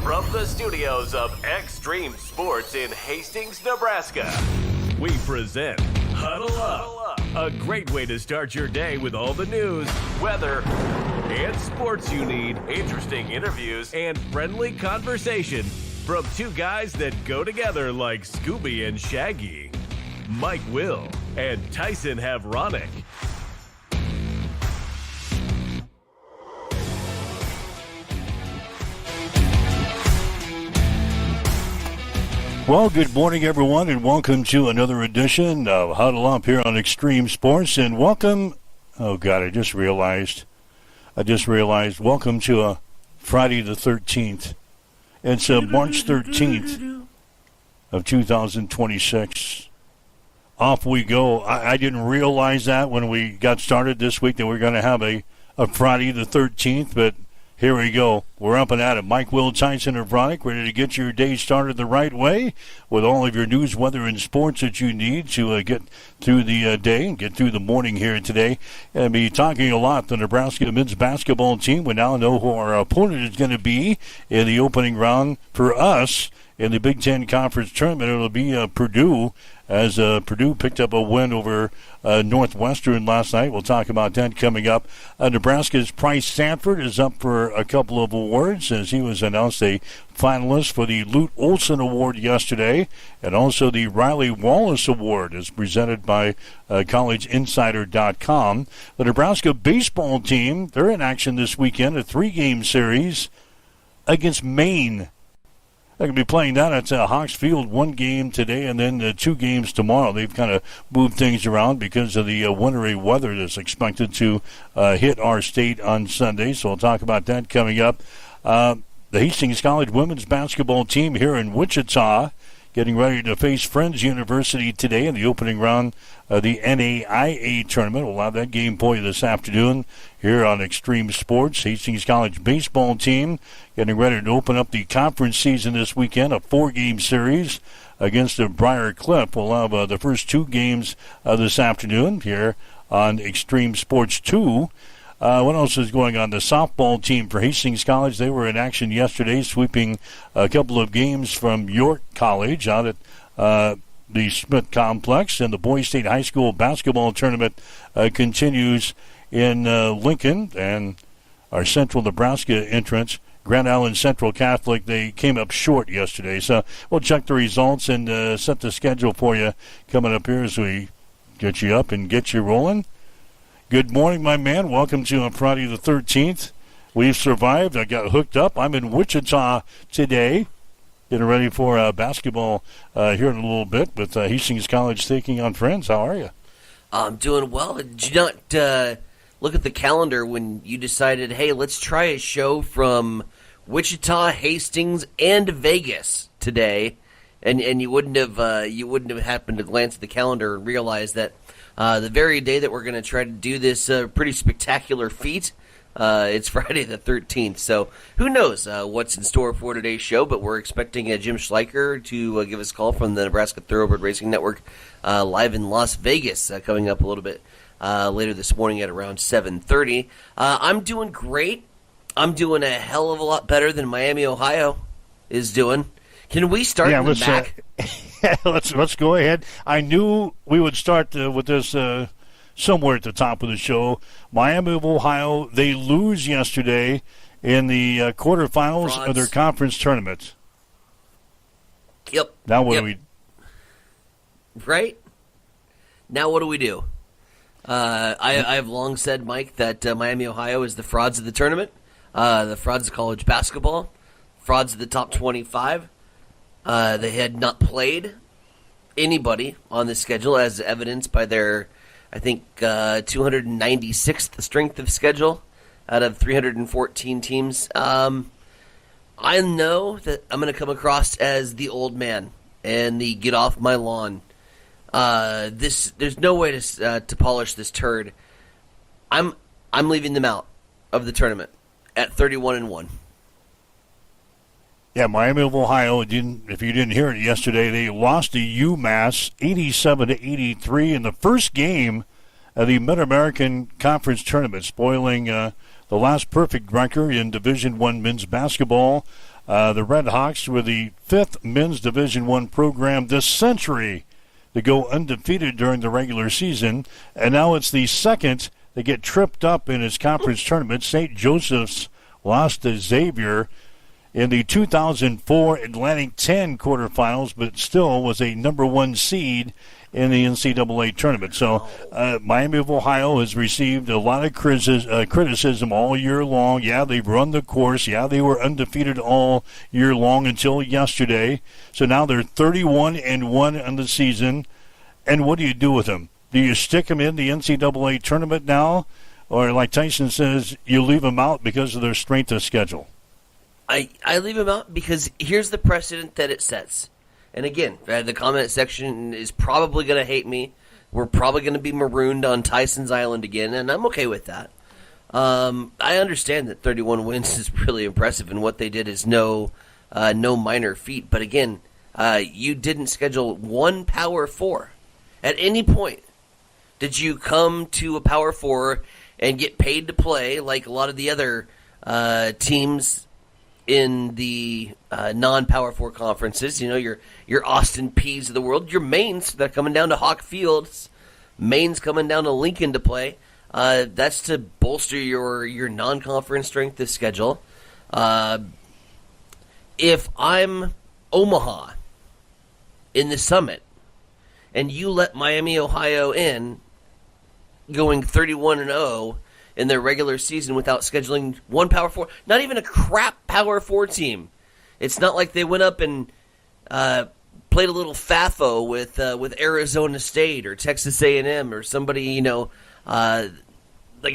From the studios of Extreme Sports in Hastings, Nebraska, we present Huddle Up, a great way to start your day with all the news, weather, and sports you need, interesting interviews, and friendly conversation from two guys that go together like Scooby and Shaggy. Mike Will and Tyson Havronic. Well, good morning, everyone, and welcome to another edition of Huddle Up here on Extreme Sports. And welcome, I just realized, welcome to Friday the 13th. It's March 13th of 2026. Off we go. I didn't realize that when we got started this week that we're going to have a Friday the 13th, but here we go. We're up and at it. Mike Will, Tyson Havronic, ready to get your day started the right way with all of your news, weather, and sports that you need to get through the day and get through the morning here today. And be talking a lot. The Nebraska men's basketball team. We now know who our opponent is going to be in the opening round for us in the Big Ten Conference Tournament. It'll be Purdue, as Purdue picked up a win over Northwestern last night. We'll talk about that coming up. Nebraska's Price Sanford is up for a couple of awards, as he was announced a finalist for the Lute Olson Award yesterday, and also the Riley Wallace Award is presented by CollegeInsider.com. The Nebraska baseball team, they're in action this weekend, a 3-game series against Maine. They're going to be playing that at Hawks Field, 1 game today and then 2 games tomorrow. They've kind of moved things around because of the wintry weather that's expected to hit our state on Sunday. So we'll talk about that coming up. The Hastings College women's basketball team here in Wichita getting ready to face Friends University today in the opening round of the NAIA tournament. We'll have that game for you this afternoon here on Extreme Sports. Hastings College baseball team getting ready to open up the conference season this weekend, a 4-game series against the Briar Cliff. We'll have the first 2 games this afternoon here on Extreme Sports 2. What else is going on? The softball team for Hastings College, they were in action yesterday, sweeping a couple of games from York College out at the Smith Complex. And the Boys State High School basketball tournament continues in Lincoln. And our Central Nebraska entrants, Grand Island Central Catholic, they came up short yesterday. So we'll check the results and set the schedule for you coming up here as we get you up and get you rolling. Good morning, my man. Welcome to Friday the 13th. We've survived. I got hooked up. I'm in Wichita today, getting ready for basketball here in a little bit with Hastings College taking on Friends. How are you? I'm doing well. Did you not look at the calendar when you decided, hey, let's try a show from Wichita, Hastings, and Vegas today, and you wouldn't have happened to glance at the calendar and realize that the very day that we're going to try to do this pretty spectacular feat, it's Friday the 13th. So who knows what's in store for today's show, but we're expecting Jim Schleicher to give us a call from the Nebraska Thoroughbred Racing Network live in Las Vegas coming up a little bit later this morning at around 7:30. I'm doing great. I'm doing a hell of a lot better than Miami, Ohio is doing. Can we start in the back? Let's go ahead. I knew we would start with this somewhere at the top of the show. Miami of Ohio, they lose yesterday in the quarterfinals of their conference tournament. Yep. Now what do we? Right. Now what do we do? I have long said, Mike, that Miami, Ohio is the frauds of the tournament, the frauds of college basketball, frauds of the top 25. They had not played anybody on the schedule, as evidenced by their, I think, 296th strength of schedule out of 314 teams. I know that I'm going to come across as the old man and the get off my lawn. There's no way to polish this turd. I'm leaving them out of the tournament at 31-1. Yeah, Miami of Ohio, if you didn't hear it yesterday, they lost to UMass 87-83 in the first game of the Mid-American Conference Tournament, spoiling the last perfect record in Division I men's basketball. The Red Hawks were the 5th men's Division I program this century to go undefeated during the regular season, and now it's the 2nd to get tripped up in its conference tournament. St. Joseph's lost to Xavier in the 2004 Atlantic 10 quarterfinals, but still was a number 1 seed in the NCAA tournament. So Miami of Ohio has received a lot of criticism all year long. Yeah, they've run the course. Yeah, they were undefeated all year long until yesterday. So now they're 31-1 on the season. And what do you do with them? Do you stick them in the NCAA tournament now? Or like Tyson says, you leave them out because of their strength of schedule? I leave them out because here's the precedent that it sets. And again, the comment section is probably going to hate me. We're probably going to be marooned on Tyson's Island again, and I'm okay with that. I understand that 31 wins is really impressive, and what they did is no minor feat. But again, you didn't schedule one Power 4. At any point, did you come to a Power 4 and get paid to play like a lot of the other teams in the non-Power 4 conferences? You know, your Austin Peay's of the world, your Maines, they're coming down to Hawk Fields, Maine's coming down to Lincoln to play. That's to bolster your non-conference strength of schedule. If I'm Omaha in the Summit and you let Miami, Ohio in, going 31-0 in their regular season without scheduling one Power 4, not even a crap Power 4 team. It's not like they went up and played a little FAFO with Arizona State or Texas A&M or somebody, like a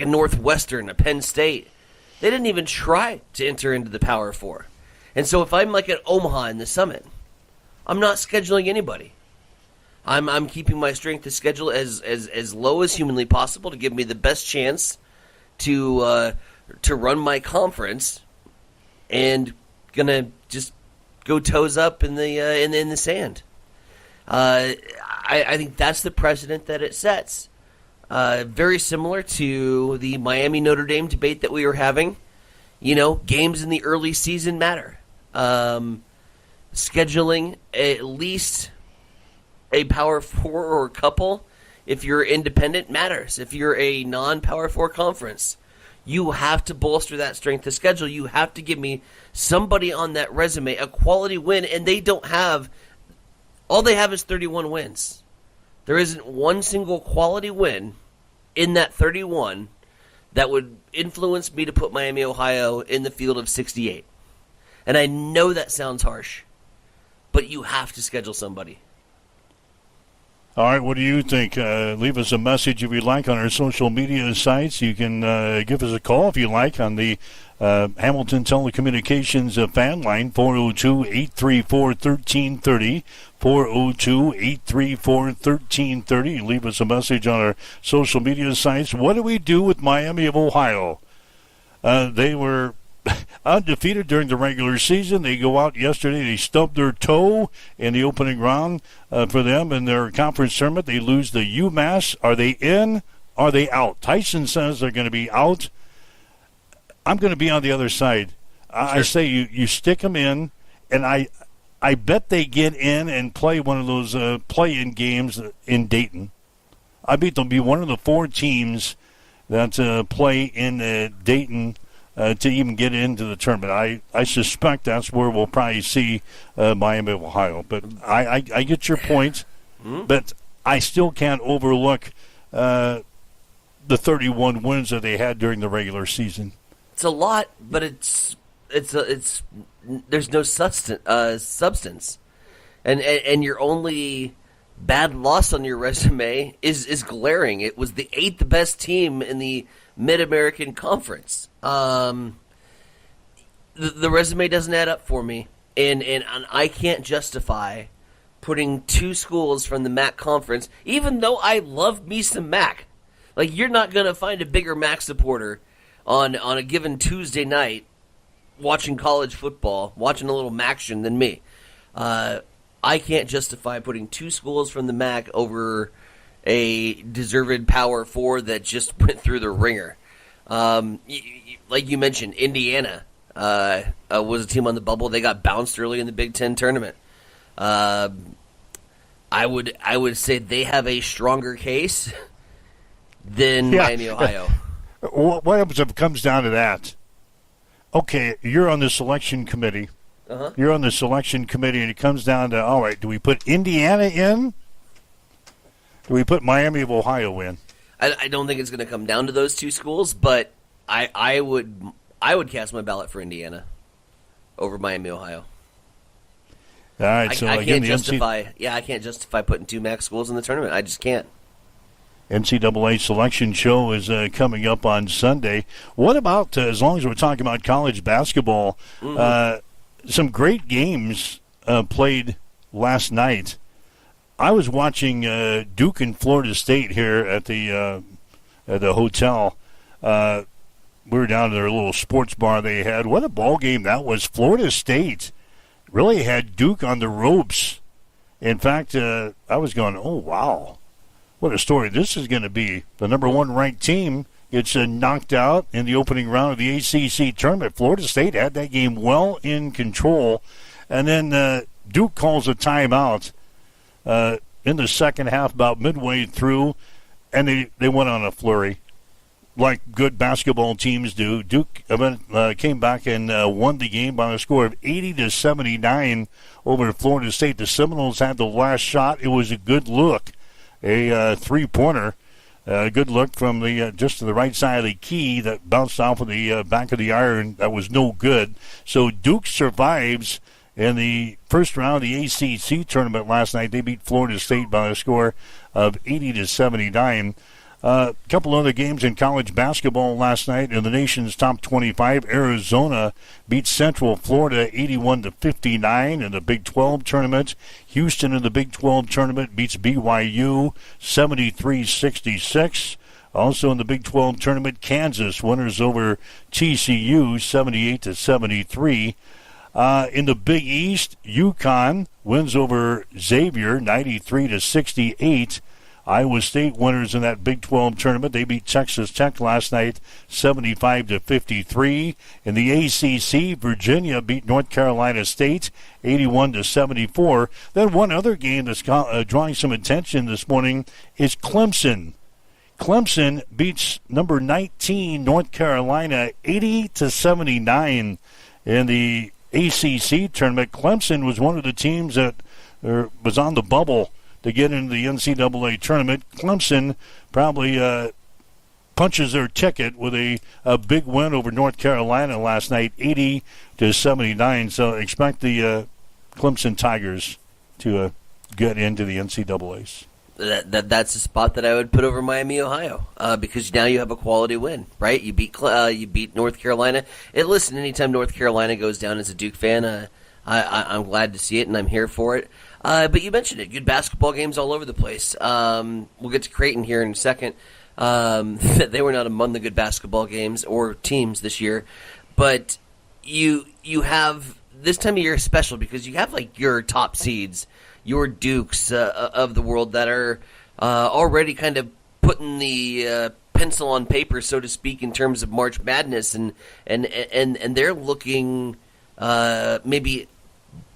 Northwestern, a Penn State. They didn't even try to enter into the Power 4. And so if I'm like at Omaha in the Summit, I'm not scheduling anybody. I'm keeping my strength of schedule as low as humanly possible to give me the best chance to run my conference, and gonna just go toes up in the sand. I think that's the precedent that it sets. Very similar to the Miami Notre Dame debate that we were having. Games in the early season matter. Scheduling at least a Power 4 or a couple, if you're independent, matters. If you're a non-Power 4 conference, you have to bolster that strength of schedule. You have to give me somebody on that resume, a quality win, and they don't have – all they have is 31 wins. There isn't one single quality win in that 31 that would influence me to put Miami, Ohio in the field of 68. And I know that sounds harsh, but you have to schedule somebody. All right, what do you think? Leave us a message if you like on our social media sites. You can give us a call if you like on the Hamilton Telecommunications fan line, 402-834-1330, 402-834-1330. Leave us a message on our social media sites. What do we do with Miami of Ohio? They were undefeated during the regular season. They go out yesterday. They stubbed their toe in the opening round for them in their conference tournament. They lose to UMass. Are they in? Are they out? Tyson says they're going to be out. I'm going to be on the other side. Sure. I say you stick them in, and I bet they get in and play one of those play-in games in Dayton. I bet they'll be one of the 4 teams that play in Dayton to even get into the tournament. I suspect that's where we'll probably see Miami of Ohio. But I get your point, but I still can't overlook the 31 wins that they had during the regular season. It's a lot, but it's there's no substance, and your only bad loss on your resume is glaring. It was the 8th best team in the Mid-American Conference. The resume doesn't add up for me, and I can't justify putting 2 schools from the MAC conference, even though I love me some MAC. Like, you're not going to find a bigger MAC supporter on a given Tuesday night watching college football, watching a little MACtion than me. I can't justify putting 2 schools from the MAC over a deserved Power 4 that just went through the ringer. Like you mentioned, Indiana, was a team on the bubble. They got bounced early in the Big Ten tournament. I would say they have a stronger case than Miami, Ohio. What happens if it comes down to that? Okay, you're on the selection committee. You're on the selection committee, and it comes down to, all right, do we put Indiana in? Do we put Miami of Ohio in? I don't think it's going to come down to those two schools, but I would cast my ballot for Indiana over Miami, Ohio. All right, so I can't justify putting two MAC schools in the tournament. I just can't. NCAA selection show is coming up on Sunday. What about, as long as we're talking about college basketball, some great games played last night. I was watching Duke and Florida State here at the hotel. We were down to their little sports bar they had. What a ball game that was. Florida State really had Duke on the ropes. In fact, I was going, oh, wow. What a story this is going to be. The number one ranked team gets knocked out in the opening round of the ACC tournament. Florida State had that game well in control. And then Duke calls a timeout in the second half, about midway through, and they went on a flurry like good basketball teams do. Duke came back and won the game by a score of 80-79 over Florida State. The Seminoles had the last shot. It was a good look. A three-pointer, good look from the just to the right side of the key that bounced off of the back of the iron. That was no good. So Duke survives in the first round of the ACC tournament last night. They beat Florida State by a score of 80-79. A couple other games in college basketball last night in the nation's top 25. Arizona beat Central Florida 81-59 in the Big 12 tournament. Houston in the Big 12 tournament beats BYU 73-66. Also in the Big 12 tournament, Kansas winners over TCU 78-73. In the Big East, UConn wins over Xavier 93-68. Iowa State winners in that Big 12 tournament. They beat Texas Tech last night 75-53. In the ACC, Virginia beat North Carolina State 81-74. Then one other game that's drawing some attention this morning is Clemson. Clemson beats number 19 North Carolina 80-79 in the ACC tournament. Clemson was one of the teams that was on the bubble to get into the NCAA tournament. Clemson probably punches their ticket with a big win over North Carolina last night, 80-79. So expect the Clemson Tigers to get into the NCAAs. That's a spot that I would put over Miami, Ohio, because now you have a quality win, right? You beat North Carolina. Listen, anytime North Carolina goes down as a Duke fan, I'm glad to see it, and I'm here for it. But you mentioned it. Good basketball games all over the place. We'll get to Creighton here in a second. They were not among the good basketball games or teams this year. But you have this time of year special because you have like your top seeds, your Dukes of the world that are already kind of putting the pencil on paper, so to speak, in terms of March Madness, and they're looking maybe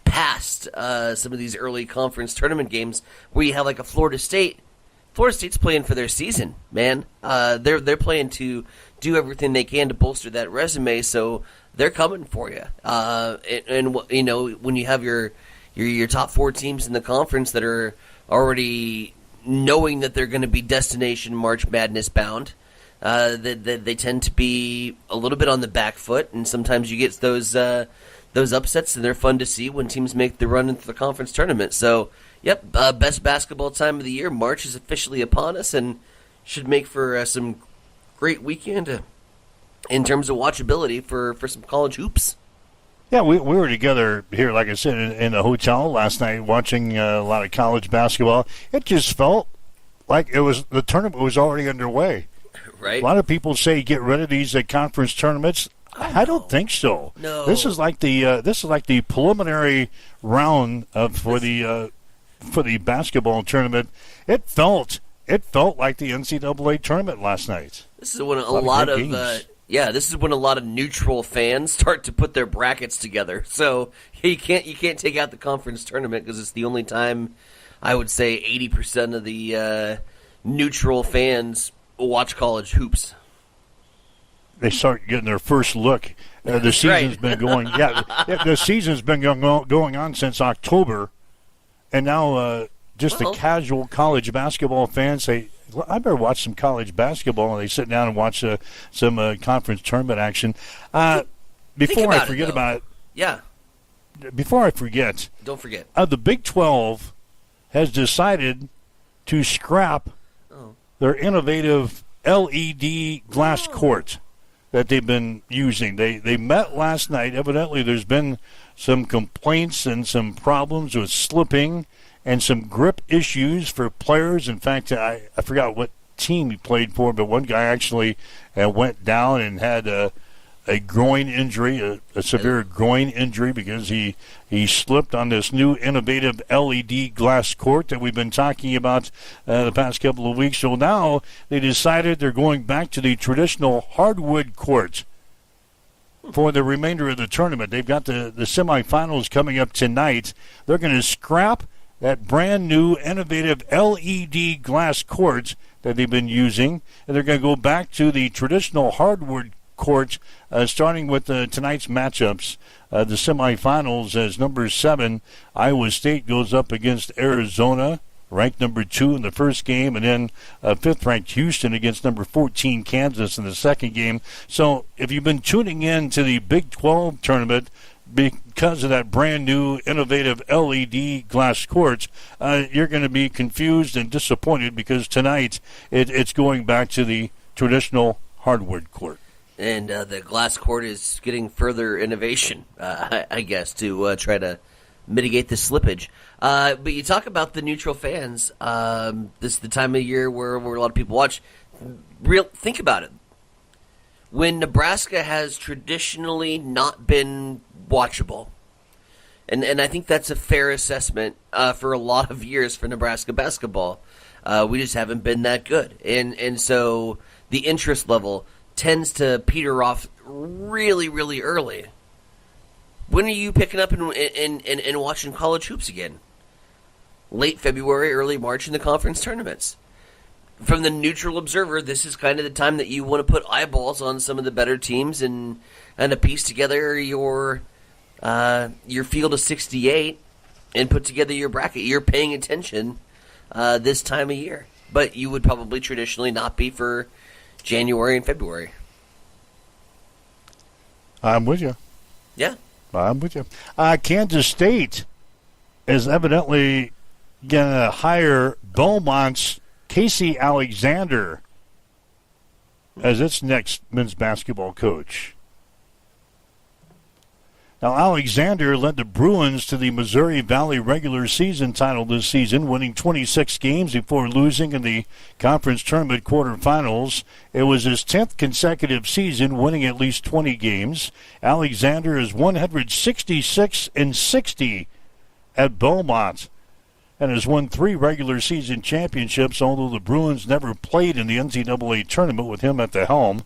past some of these early conference tournament games where you have like a Florida State. Florida State's playing for their season, man. They're playing to do everything they can to bolster that resume, so they're coming for you. And you know, when you have your top four teams in the conference that are already knowing that they're going to be destination March Madness bound, they tend to be a little bit on the back foot, and sometimes you get those upsets, and they're fun to see when teams make the run into the conference tournament. So, yep, best basketball time of the year. March is officially upon us and should make for some great weekend in terms of watchability for some college hoops. Yeah, we were together here, like I said, in the hotel last night watching a lot of college basketball. It just felt like the tournament was already underway. Right. A lot of people say get rid of these conference tournaments. I don't think so. No. This is like the preliminary round for the basketball tournament. It felt like the NCAA tournament last night. This is when a lot of Yeah, this is when a lot of neutral fans start to put their brackets together. So you can't take out the conference tournament because it's the only time I would say 80% of the neutral fans watch college hoops. They start getting their first look. The season's been going. The season's been going on since October, and now the casual college basketball fans say, well, I better watch some college basketball, and they sit down and watch some conference tournament action. Before I forget about it, Before I forget, don't forget. The Big 12 has decided to scrap their innovative LED glass court that they've been using. They met last night. Evidently, there's been some complaints and some problems with slipping and some grip issues for players. In fact, I forgot what team he played for, but one guy actually went down and had a groin injury, a severe groin injury, because he slipped on this new innovative LED glass court that we've been talking about the past couple of weeks. So now they decided they're going back to the traditional hardwood court for the remainder of the tournament. They've got the semifinals coming up tonight. They're going to scrap that brand new innovative LED glass court that they've been using, and they're going to go back to the traditional hardwood court, starting with tonight's matchups. The semifinals, as number 7 Iowa State goes up against Arizona, ranked number 2 in the first game, and then 5th-ranked Houston against number 14 Kansas in the second game. So if you've been tuning in to the Big 12 tournament because of that brand new innovative LED glass courts, you're going to be confused and disappointed because tonight it's going back to the traditional hardwood court. And the glass court is getting further innovation, I guess, to try to mitigate the slippage. But you talk about the neutral fans. This is the time of year where a lot of people watch. Think about it. When Nebraska has traditionally not been watchable, and I think that's a fair assessment for a lot of years for Nebraska basketball, we just haven't been that good. And so the interest level tends to peter off really, really early. When are you picking up and watching college hoops again? Late February, early March in the conference tournaments. From the neutral observer, this is kind of the time that you want to put eyeballs on some of the better teams and to piece together your field of 68 and put together your bracket. You're paying attention this time of year, but you would probably traditionally not be for January and February. I'm with you. Yeah. I'm with you. Kansas State is evidently going to hire Belmont's Casey Alexander as its next men's basketball coach. Now, Alexander led the Bruins to the Missouri Valley regular season title this season, winning 26 games before losing in the conference tournament quarterfinals. It was his 10th consecutive season, winning at least 20 games. Alexander is 166-60 at Belmont and has won 3 regular season championships, although the Bruins never played in the NCAA tournament with him at the helm.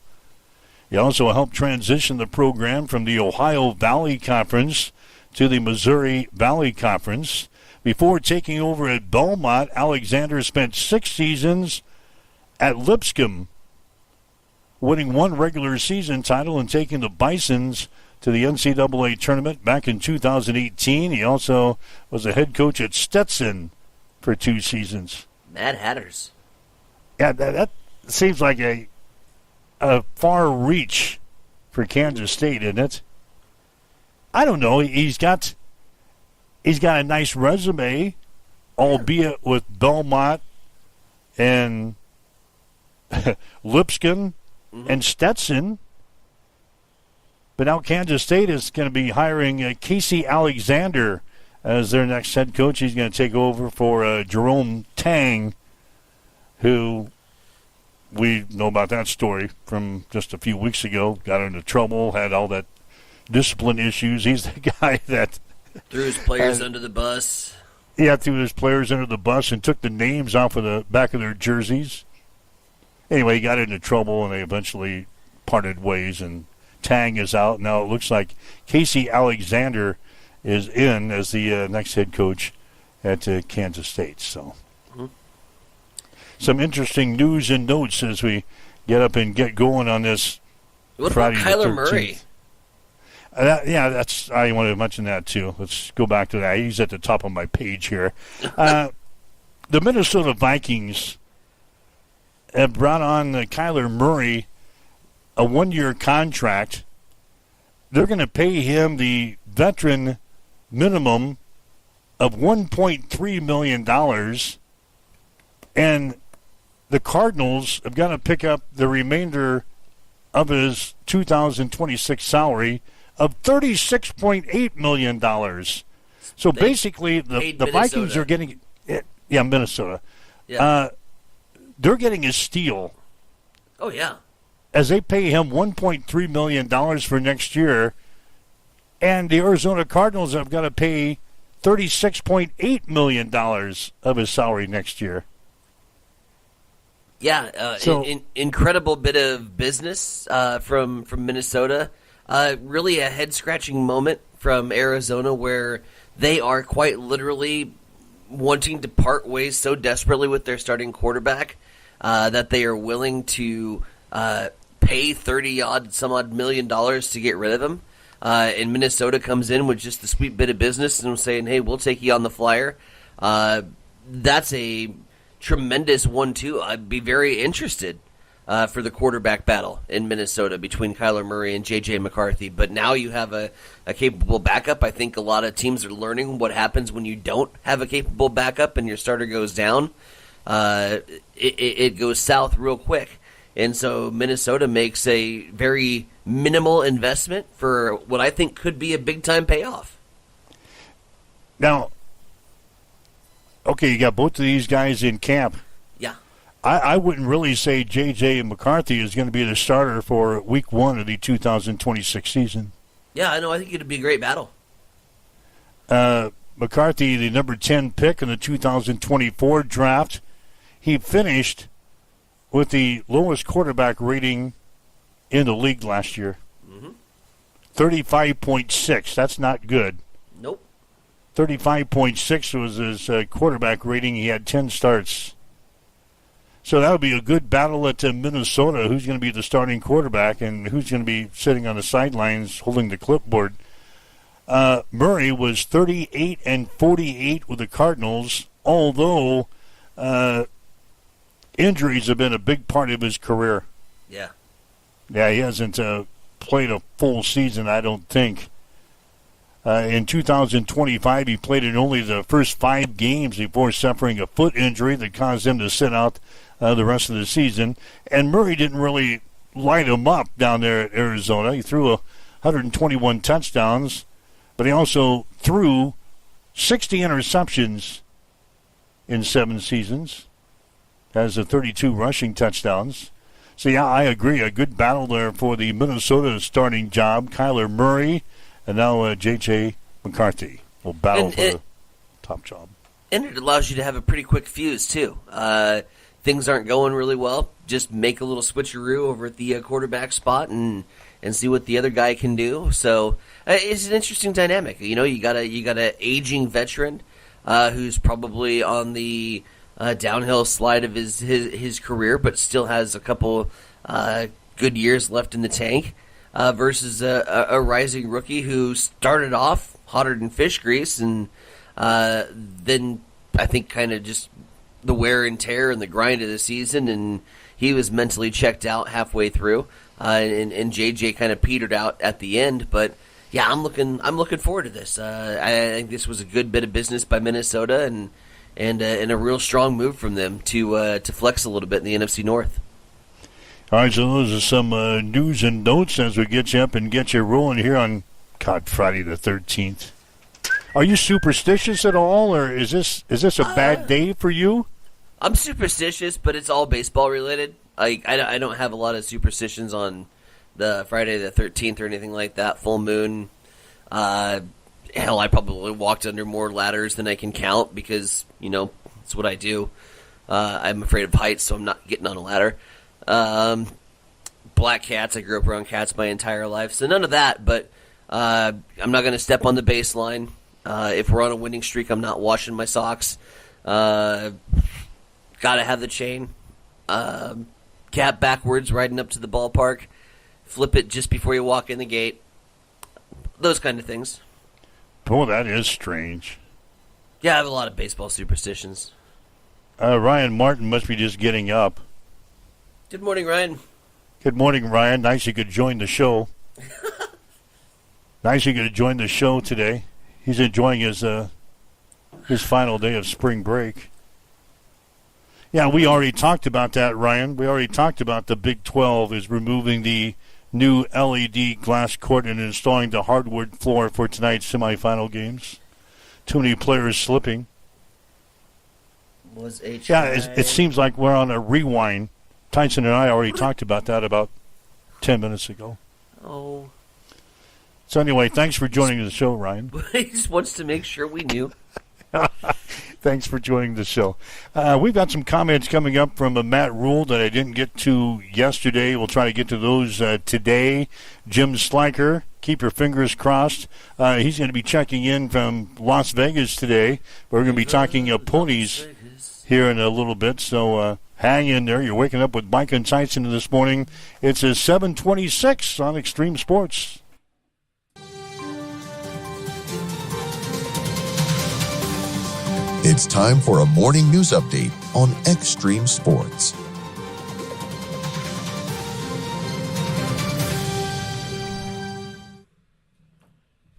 He also helped transition the program from the Ohio Valley Conference to the Missouri Valley Conference. Before taking over at Belmont, Alexander spent 6 seasons at Lipscomb, winning 1 regular season title and taking the Bisons to the NCAA tournament back in 2018. He also was a head coach at Stetson for 2 seasons. Mad Hatters. Yeah, that seems like a far reach for Kansas State, isn't it? I don't know. He's got a nice resume, albeit with Belmont and Lipscomb and Stetson. But now Kansas State is going to be hiring Casey Alexander as their next head coach. He's going to take over for Jerome Tang, who we know about that story from just a few weeks ago. Got into trouble, had all that discipline issues. He's the guy that threw his players under the bus. Yeah, threw his players under the bus and took the names off of the back of their jerseys. Anyway, he got into trouble, and they eventually parted ways, and Tang is out. Now it looks like Casey Alexander is in as the next head coach at Kansas State. So some interesting news and notes as we get up and get going on this What Friday about Kyler the 13th. Murray? I wanted to mention that too. Let's go back to that. He's at the top of my page here. The Minnesota Vikings have brought on Kyler Murray a 1-year contract. They're going to pay him the veteran minimum of $1.3 million, and the Cardinals have got to pick up the remainder of his 2026 salary of $36.8 million. So basically, the Vikings are getting Minnesota. Yeah. They're getting a steal. Oh, yeah. As they pay him $1.3 million for next year, and the Arizona Cardinals have got to pay $36.8 million of his salary next year. Yeah, incredible bit of business from Minnesota. Really a head-scratching moment from Arizona where they are quite literally wanting to part ways so desperately with their starting quarterback that they are willing to pay $30-some-odd million to get rid of him. And Minnesota comes in with just the sweet bit of business and saying, hey, we'll take you on the flyer. That's a tremendous 1-2. I'd be very interested for the quarterback battle in Minnesota between Kyler Murray and J.J. McCarthy. But now you have a capable backup. I think a lot of teams are learning what happens when you don't have a capable backup and your starter goes down. It goes south real quick. And so Minnesota makes a very minimal investment for what I think could be a big-time payoff. Now, okay, you got both of these guys in camp. Yeah. I wouldn't really say J.J. McCarthy is going to be the starter for Week 1 of the 2026 season. Yeah, I know. I think it'd be a great battle. McCarthy, the number 10 pick in the 2024 draft, he finished with the lowest quarterback rating in the league last year. 35.6. That's not good. Nope. 35.6 was his quarterback rating. He had 10 starts. So that would be a good battle at Minnesota. Who's going to be the starting quarterback and who's going to be sitting on the sidelines holding the clipboard? Murray was 38-48 with the Cardinals, although injuries have been a big part of his career. Yeah. Yeah, he hasn't played a full season, I don't think. In 2025, he played in only the first 5 games before suffering a foot injury that caused him to sit out the rest of the season. And Murray didn't really light him up down there at Arizona. He threw 121 touchdowns, but he also threw 60 interceptions in 7 seasons. Has 32 rushing touchdowns. So, yeah, I agree. A good battle there for the Minnesota starting job. Kyler Murray and now J.J. McCarthy will battle for the top job. And it allows you to have a pretty quick fuse, too. Things aren't going really well. Just make a little switcheroo over at the quarterback spot and see what the other guy can do. So it's an interesting dynamic. You know, you got a aging veteran who's probably on the downhill slide of his career, but still has a couple good years left in the tank, versus a rising rookie who started off hotter than fish grease, and then I think kind of just the wear and tear and the grind of the season, and he was mentally checked out halfway through, and JJ kind of petered out at the end. But yeah, I'm looking forward to this. I think this was a good bit of business by Minnesota, and a real strong move from them to flex a little bit in the NFC North. All right, so those are some news and notes as we get you up and get you rolling here on Friday the 13th. Are you superstitious at all, or is this a bad day for you? I'm superstitious, but it's all baseball related. I don't have a lot of superstitions on the Friday the 13th or anything like that. Full moon. Hell, I probably walked under more ladders than I can count because, it's what I do. I'm afraid of heights, so I'm not getting on a ladder. But black cats. I grew up around cats my entire life, so none of that. But I'm not going to step on the baseline. If we're on a winning streak, I'm not washing my socks. Got to have the chain. Cap backwards, riding up to the ballpark. Flip it just before you walk in the gate. Those kind of things. Oh, that is strange. Yeah, I have a lot of baseball superstitions. Ryan Martin must be just getting up. Good morning, Ryan. Good morning, Ryan. Nice you could join the show. Nice you could join the show today. He's enjoying his final day of spring break. Yeah, we already talked about that, Ryan. We already talked about the Big 12 is removing the new LED glass court and installing the hardwood floor for tonight's semifinal games. Too many players slipping. It seems like we're on a rewind. Tyson and I already talked about that about 10 minutes ago. Oh. So anyway, thanks for joining the show, Ryan. He just wants to make sure we knew. Thanks for joining the show. We've got some comments coming up from Matt Rule that I didn't get to yesterday. We'll try to get to those today. Jim Sliker, keep your fingers crossed. He's going to be checking in from Las Vegas today. We're going to be talking ponies here in a little bit, so hang in there. You're waking up with Mike and Tyson this morning. It's a 7:26 on Extreme Sports. It's time for a morning news update on Extreme Sports.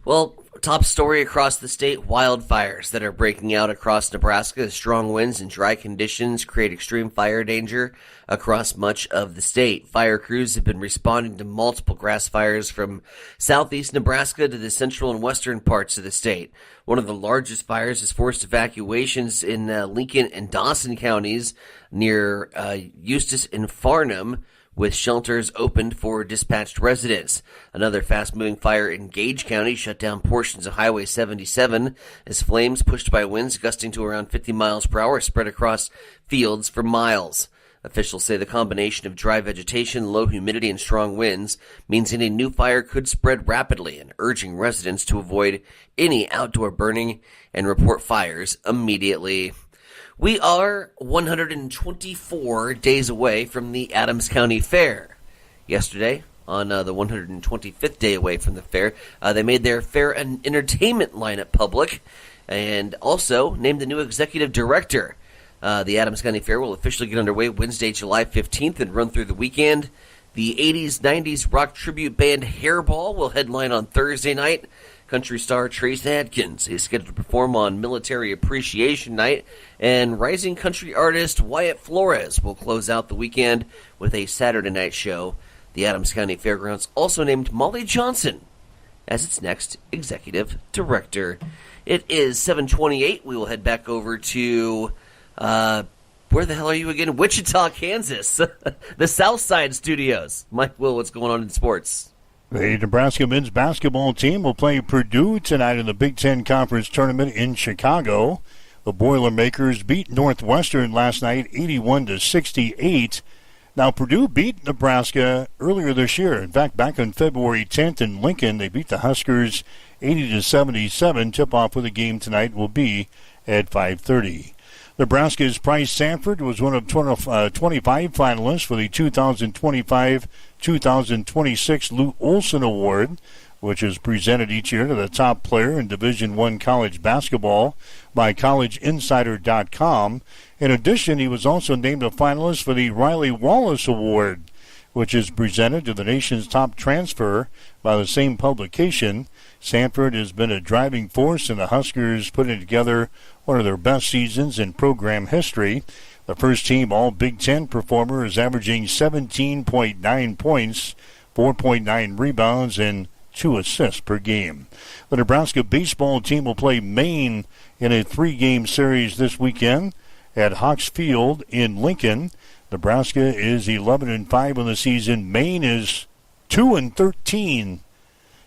Well, top story across the state, wildfires that are breaking out across Nebraska. Strong winds and dry conditions create extreme fire danger across much of the state. Fire crews have been responding to multiple grass fires from southeast Nebraska to the central and western parts of the state. One of the largest fires has forced evacuations in Lincoln and Dawson counties near Eustis and Farnham, with shelters opened for dispatched residents. Another fast-moving fire in Gage County shut down portions of Highway 77 as flames pushed by winds gusting to around 50 miles per hour spread across fields for miles. Officials say the combination of dry vegetation, low humidity, and strong winds means any new fire could spread rapidly, and urging residents to avoid any outdoor burning and report fires immediately. We are 124 days away from the Adams County Fair. Yesterday, on the 125th day away from the fair, they made their fair and entertainment lineup public and also named the new executive director. The Adams County Fair will officially get underway Wednesday, July 15th and run through the weekend. The 80s, 90s rock tribute band Hairball will headline on Thursday night. Country star Trace Adkins is scheduled to perform on Military Appreciation Night, and rising country artist Wyatt Flores will close out the weekend with a Saturday night show. The Adams County Fairgrounds also named Molly Johnson as its next executive director. It is 7:28. We will head back over to, where the hell are you again? Wichita, Kansas. The Southside Studios. Mike Will, what's going on in sports? The Nebraska men's basketball team will play Purdue tonight in the Big Ten Conference Tournament in Chicago. The Boilermakers beat Northwestern last night 81-68. Now, Purdue beat Nebraska earlier this year. In fact, back on February 10th in Lincoln, they beat the Huskers 80-77. Tip-off of the game tonight will be at 5:30. Nebraska's Bryce Sanford was one of 25 finalists for the 2025-2026 Lou Olson Award, which is presented each year to the top player in Division I college basketball by CollegeInsider.com. In addition, he was also named a finalist for the Riley Wallace Award, which is presented to the nation's top transfer by the same publication. Sanford has been a driving force in the Huskers putting together one of their best seasons in program history. The first-team All-Big Ten performer is averaging 17.9 points, 4.9 rebounds, and 2 assists per game. The Nebraska baseball team will play Maine in a 3-game series this weekend at Hawks Field in Lincoln. Nebraska is 11-5 on the season. Maine is 2-13.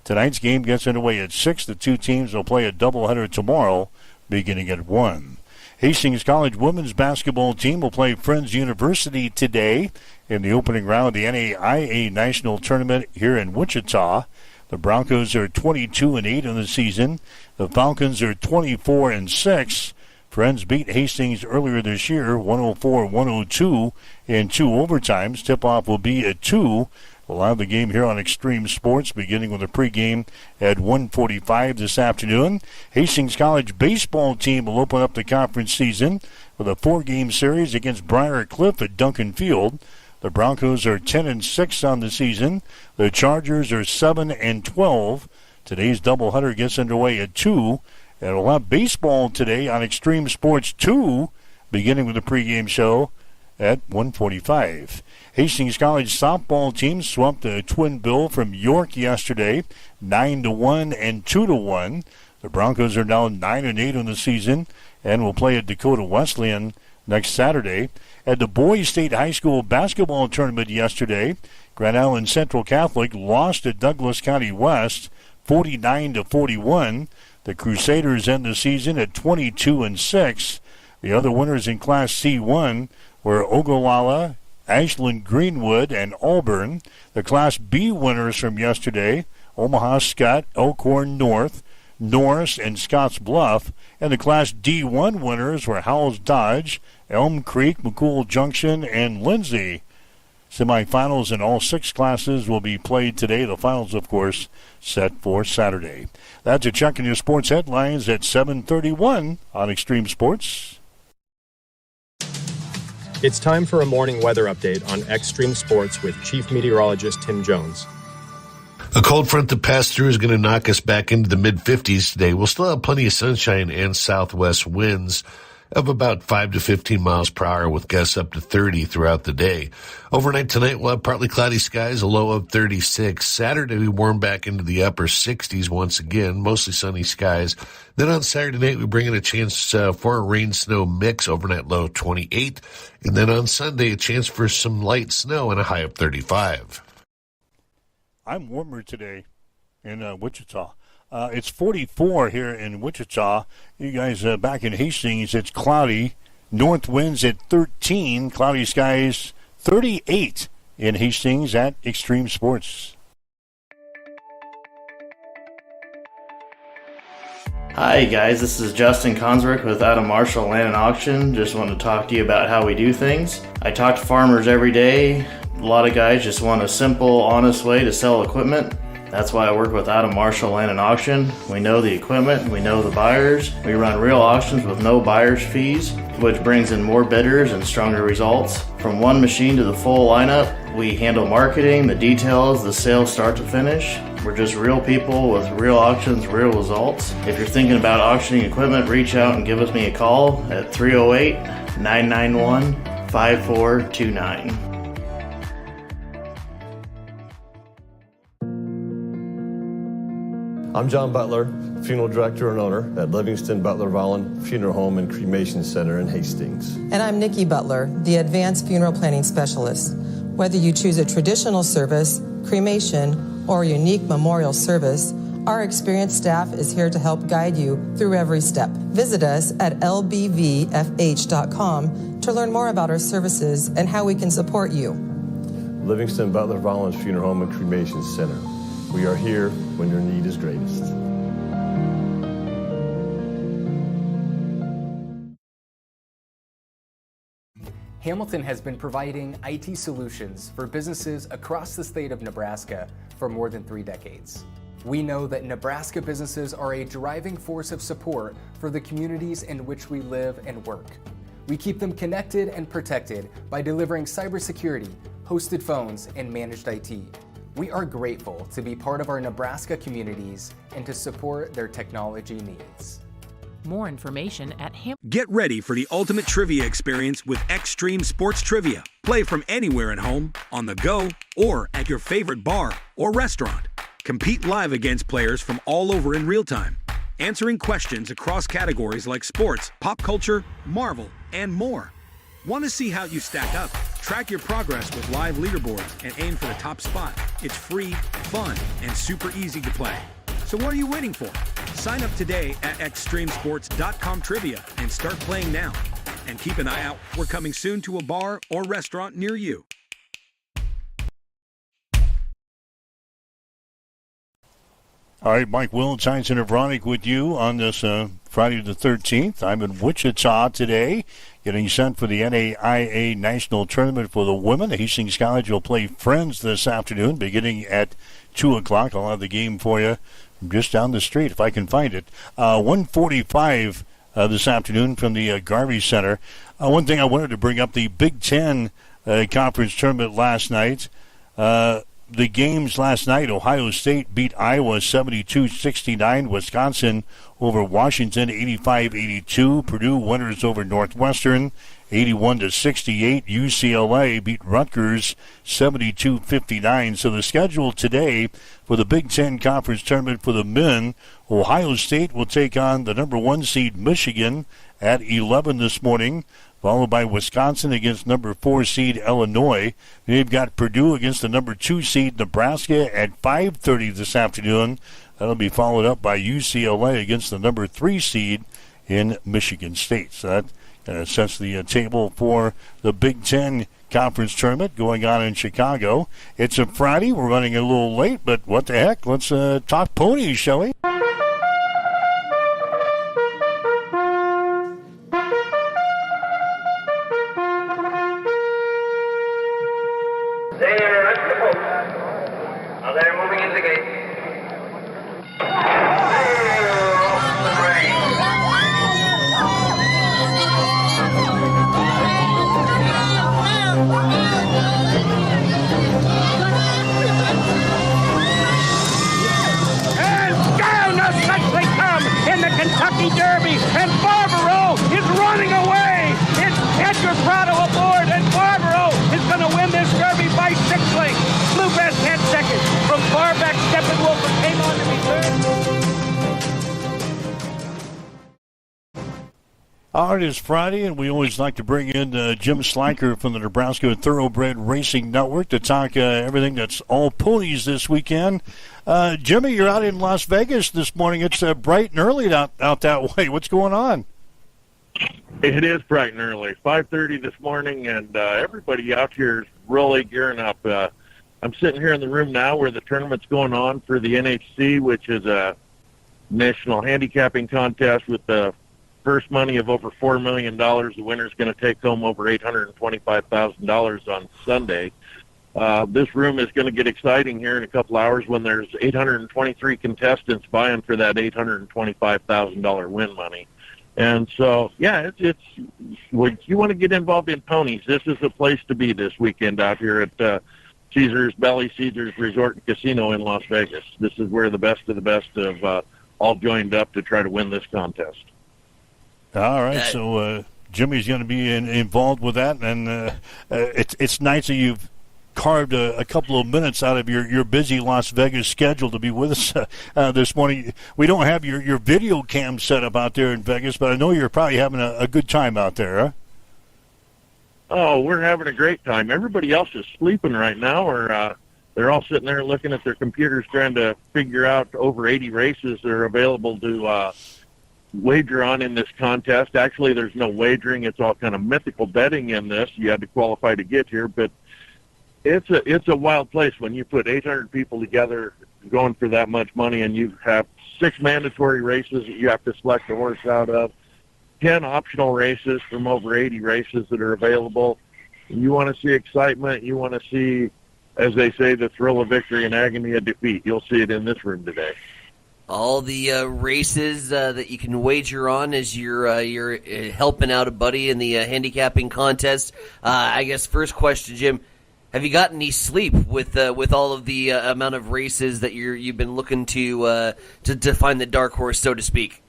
Tonight's game gets underway at 6. The two teams will play a doubleheader tomorrow, beginning at 1. Hastings College women's basketball team will play Friends University today in the opening round of the NAIA National Tournament here in Wichita. The Broncos are 22-8 in the season. The Falcons are 24-6. Friends beat Hastings earlier this year, 104-102 in 2 overtimes. Tip-off will be at 2. We'll have the game here on Extreme Sports, beginning with a pregame at 1:45 this afternoon. Hastings College baseball team will open up the conference season with a 4-game series against Briar Cliff at Duncan Field. The Broncos are 10-6 on the season. The Chargers are 7-12. Today's doubleheader gets underway at 2. And we'll have baseball today on Extreme Sports 2, beginning with the pregame show at 1:45. Hastings College softball team swept the Twin Bill from York yesterday, 9-1 and 2-1. The Broncos are now 9-8 in the season and will play at Dakota Wesleyan next Saturday. At the Boys State High School basketball tournament yesterday, Grand Island Central Catholic lost at Douglas County West, 49-41. The Crusaders end the season at 22-6. The other winners in Class C1 were Ogallala, Ashland Greenwood, and Auburn. The Class B winners from yesterday, Omaha Scott, Elkhorn North, Norris, and Scotts Bluff. And the Class D1 winners were Howells Dodge, Elm Creek, McCool Junction, and Lindsay. Semifinals in all 6 classes will be played today. The finals, of course, set for Saturday. That's a check in your sports headlines at 7:31 on Extreme Sports. It's time for a morning weather update on Extreme Sports with Chief Meteorologist Tim Jones. A cold front that passed through is going to knock us back into the mid-50s today. We'll still have plenty of sunshine and southwest winds of about 5 to 15 miles per hour with gusts up to 30 throughout the day. Overnight tonight, we'll have partly cloudy skies, a low of 36. Saturday, we warm back into the upper 60s once again, mostly sunny skies. Then on Saturday night, we bring in a chance for a rain-snow mix, overnight low 28. And then on Sunday, a chance for some light snow and a high of 35. I'm warmer today in Wichita. It's 44 here in Wichita. You guys back in Hastings, it's cloudy. North winds at 13. Cloudy skies 38 in Hastings at Extreme Sports. Hi guys, this is Justin Consrick with Adam Marshall Land and Auction. Just want to talk to you about how we do things. I talk to farmers every day. A lot of guys just want a simple, honest way to sell equipment. That's why I work with Adam Marshall Land and Auction. We know the equipment, we know the buyers. We run real auctions with no buyer's fees, which brings in more bidders and stronger results. From one machine to the full lineup, we handle marketing, the details, the sales start to finish. We're just real people with real auctions, real results. If you're thinking about auctioning equipment, reach out and give us a call at 308-991-5429. I'm John Butler, funeral director and owner at Livingston Butler Vollen Funeral Home and Cremation Center in Hastings. And I'm Nikki Butler, the advanced funeral planning specialist. Whether you choose a traditional service, cremation, or a unique memorial service, our experienced staff is here to help guide you through every step. Visit us at lbvfh.com to learn more about our services and how we can support you. Livingston Butler Vollen Funeral Home and Cremation Center. We are here when your need is greatest. Hamilton has been providing IT solutions for businesses across the state of Nebraska for more than 3 decades. We know that Nebraska businesses are a driving force of support for the communities in which we live and work. We keep them connected and protected by delivering cybersecurity, hosted phones, and managed IT. We are grateful to be part of our Nebraska communities and to support their technology needs. More information at Get ready for the ultimate trivia experience with Extreme Sports Trivia. Play from anywhere at home, on the go, or at your favorite bar or restaurant. Compete live against players from all over in real time, answering questions across categories like sports, pop culture, Marvel, and more. Want to see how you stack up? Track your progress with live leaderboards and aim for the top spot. It's free, fun, and super easy to play. So what are you waiting for? Sign up today at extremesports.com trivia and start playing now. And keep an eye out. We're coming soon to a bar or restaurant near you. All right, Mike Wills, Heinz and Vronic with you on this Friday the 13th. I'm in Wichita today, getting set for the NAIA National Tournament for the women. Hastings College will play Friends this afternoon, beginning at 2 o'clock. I'll have the game for you just down the street, if I can find it. 1:45 this afternoon from the Garvey Center. One thing I wanted to bring up, the Big Ten Conference Tournament last night. The games last night, Ohio State beat Iowa 72-69. Wisconsin over Washington 85-82. Purdue winners over Northwestern 81-68. UCLA beat Rutgers 72-59. So the schedule today for the Big Ten Conference Tournament for the men, Ohio State will take on the number 1 seed Michigan at 11 this morning, followed by Wisconsin against number 4 seed Illinois. They've got Purdue against the number 2 seed Nebraska at 5:30 this afternoon. That'll be followed up by UCLA against the number 3 seed in Michigan State. So that sets the table for the Big Ten Conference Tournament going on in Chicago. It's a Friday. We're running a little late, but what the heck? Let's talk ponies, shall we? They're moving into the gate. And down the Suckley come in the Kentucky Derby, and Barbaro is running away. It's Edgar Prado aboard, and Barbaro is going to win this Derby by 6 lengths. Bluebest had second. From far back, Steppenwolf came on to be third. All right, it's Friday, and we always like to bring in Jim Slacker from the Nebraska Thoroughbred Racing Network to talk everything that's all ponies this weekend. Jimmy, you're out in Las Vegas this morning. It's bright and early out that way. What's going on? It is bright and early, 5:30 this morning, and everybody out here is really gearing up. I'm sitting here in the room now where the tournament's going on for the NHC, which is a national handicapping contest with the first money of over $4 million. The winner's going to take home over $825,000 on Sunday. This room is going to get exciting here in a couple hours when there's 823 contestants vying for that $825,000 win money. And so, yeah, it's when you want to get involved in ponies, this is the place to be this weekend out here at Caesars Resort and Casino in Las Vegas. This is where the best of the best have all joined up to try to win this contest. All right, so Jimmy's going to be involved with that, and it's nice that you've carved a couple of minutes out of your busy Las Vegas schedule to be with us this morning. We don't have your video cam set up out there in Vegas, but I know you're probably having a good time out there, huh? Oh, we're having a great time. Everybody else is sleeping right now, or they're all sitting there looking at their computers trying to figure out over 80 races that are available to wager on in this contest. Actually, there's no wagering. It's all kind of mythical betting in this. You had to qualify to get here, but it's a wild place when you put 800 people together going for that much money, and you have 6 mandatory races that you have to select a horse out of, 10 optional races from over 80 races that are available. You want to see excitement. You want to see, as they say, the thrill of victory and agony of defeat. You'll see it in this room today. All the races that you can wager on as you're helping out a buddy in the handicapping contest. I guess first question, Jim, have you gotten any sleep with all of the amount of races that you've been looking to find the dark horse, so to speak?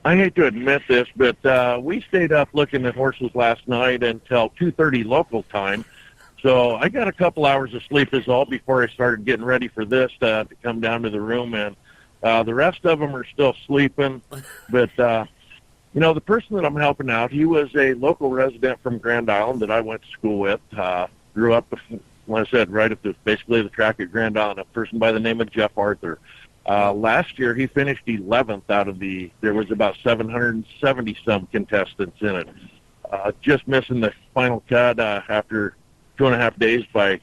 I hate to admit this, but we stayed up looking at horses last night until 2:30 local time. So I got a couple hours of sleep is all before I started getting ready for this to come down to the room. And the rest of them are still sleeping. But, the person that I'm helping out, he was a local resident from Grand Island that I went to school with. Grew up, like I said, right at basically the track at Grand Island, a person by the name of Jeff Arthur. Last year, he finished 11th out of there was about 770-some contestants in it. Just missing the final cut after 2.5 days by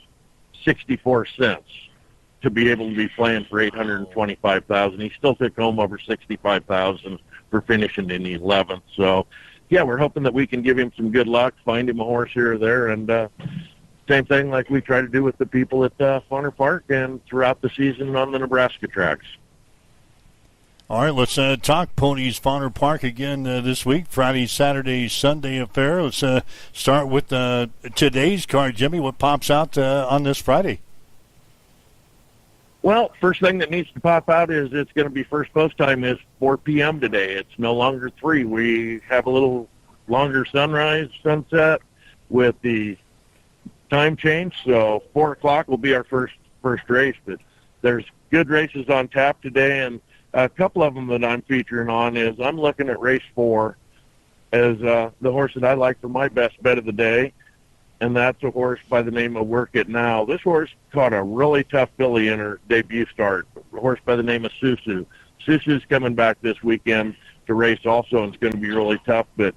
64 cents. to be able to be playing for $825,000. He still took home over $65,000 for finishing in the 11th. So, yeah, we're hoping that we can give him some good luck, find him a horse here or there, and same thing like we try to do with the people at Fawner Park and throughout the season on the Nebraska tracks. All right, let's talk Ponies Fawner Park again this week. Friday, Saturday, Sunday affair. Let's start with today's card. Jimmy, what pops out on this Friday? Well, first thing that needs to pop out is it's going to be first post time is 4 p.m. today. It's no longer 3. We have a little longer sunset with the time change, so 4 o'clock will be our first race. But there's good races on tap today, and a couple of them that I'm featuring on is I'm looking at race 4 as the horse that I like for my best bet of the day, and that's a horse by the name of Work It Now. This horse caught a really tough filly in her debut start, a horse by the name of Susu. Susu's coming back this weekend to race also, and it's going to be really tough, but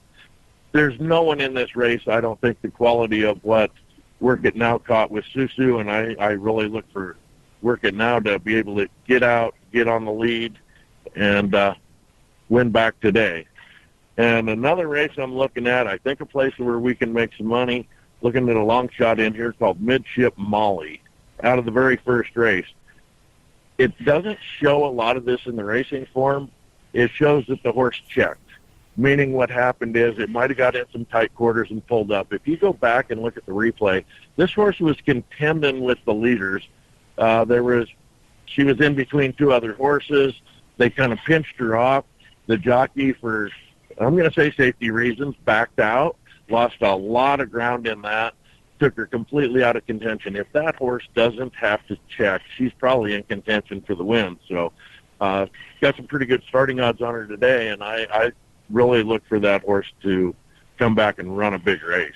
there's no one in this race, I don't think, the quality of what Work It Now caught with Susu, and I really look for Work It Now to be able to get out, get on the lead, and win back today. And another race I'm looking at, I think a place where we can make some money, looking at a long shot in here called Midship Molly out of the very first race. It doesn't show a lot of this in the racing form. It shows that the horse checked, meaning what happened is it might have got in some tight quarters and pulled up. If you go back and look at the replay, this horse was contending with the leaders. She was in between 2 other horses. They kind of pinched her off. The jockey, for, I'm going to say safety reasons, backed out, lost a lot of ground in that, took her completely out of contention. If that horse doesn't have to check, she's probably in contention for the win. So got some pretty good starting odds on her today, and I really look for that horse to come back and run a big race.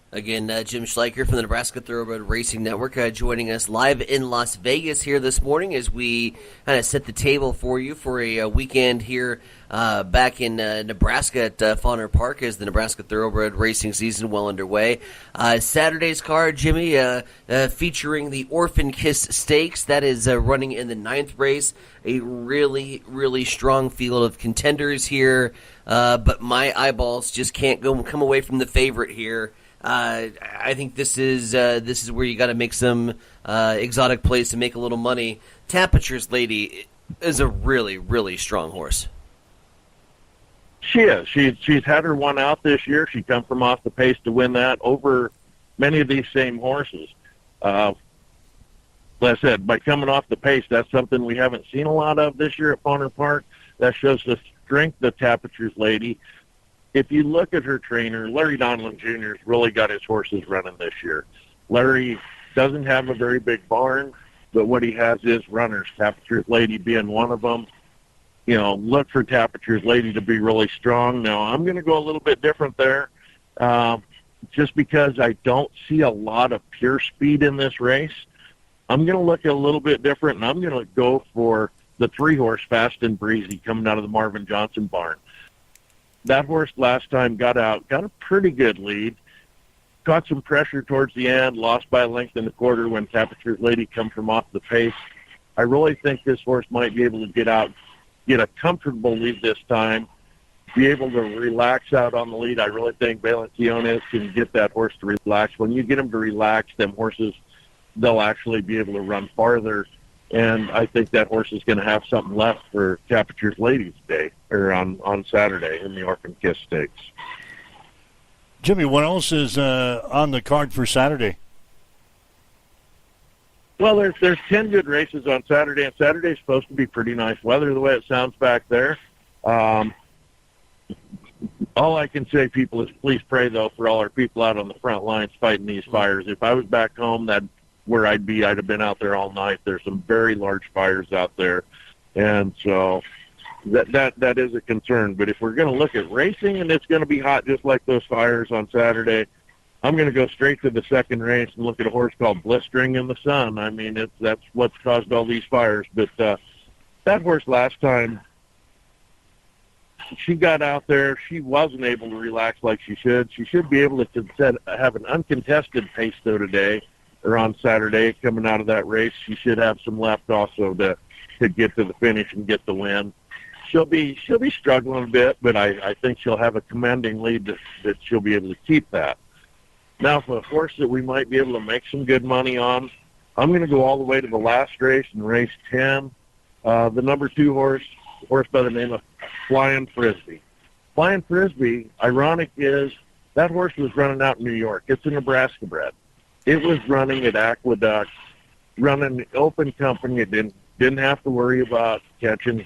Again, Jim Schleicher from the Nebraska Thoroughbred Racing Network joining us live in Las Vegas here this morning as we kind of set the table for you for a weekend here back in Nebraska at Fawner Park as the Nebraska Thoroughbred Racing season well underway. Saturday's card, Jimmy, featuring the Orphan Kiss Stakes. That is running in the 9th race. A really, really strong field of contenders here, but my eyeballs just can't come away from the favorite here. I think this is where you got to make some exotic plays to make a little money. Temperature's Lady is a really, really strong horse. She is. She's had her one out this year. She come from off the pace to win that over many of these same horses. Like I said, by coming off the pace, that's something we haven't seen a lot of this year at Fawner Park. That shows the strength of Temperature's Lady. If you look at her trainer, Larry Donlin Jr. has really got his horses running this year. Larry doesn't have a very big barn, but what he has is runners, Temperature's Lady being one of them. You know, look for Temperature's Lady to be really strong. Now, I'm going to go a little bit different there just because I don't see a lot of pure speed in this race. I'm going to look a little bit different, and I'm going to go for the 3-horse Fast and Breezy coming out of the Marvin Johnson barn. That horse last time got out, got a pretty good lead, got some pressure towards the end, lost by a length and a quarter when Temperature's Lady come from off the pace. I really think this horse might be able to get out, get a comfortable lead this time, be able to relax out on the lead. I really think Valenciones can get that horse to relax. When you get them to relax, them horses, they'll actually be able to run farther. And I think that horse is going to have something left for Temperature's Lady today, or on Saturday in the Orphan Kiss Stakes. Jimmy, what else is on the card for Saturday? Well, there's 10 good races on Saturday, and Saturday's supposed to be pretty nice weather the way it sounds back there. All I can say, people, is please pray, though, for all our people out on the front lines fighting these fires. If I was back home, where I'd have been out there all night. There's some very large fires out there, and so that is a concern. But if we're going to look at racing and it's going to be hot just like those fires on Saturday, I'm going to go straight to the second race and look at a horse called Blistering in the Sun. I mean, that's what's caused all these fires. But that horse last time, she got out there, she wasn't able to relax like she should. She should be able to have an uncontested pace, though, today. or on Saturday coming out of that race. She should have some left also to get to the finish and get the win. She'll be struggling a bit, but I think she'll have a commanding lead that she'll be able to keep that. Now, for a horse that we might be able to make some good money on, I'm going to go all the way to the last race and race 10. The number 2 horse by the name of Flying Frisbee. Flying Frisbee, ironic is that horse was running out in New York. It's a Nebraska bred. It was running at Aqueduct, running open company. It didn't have to worry about catching,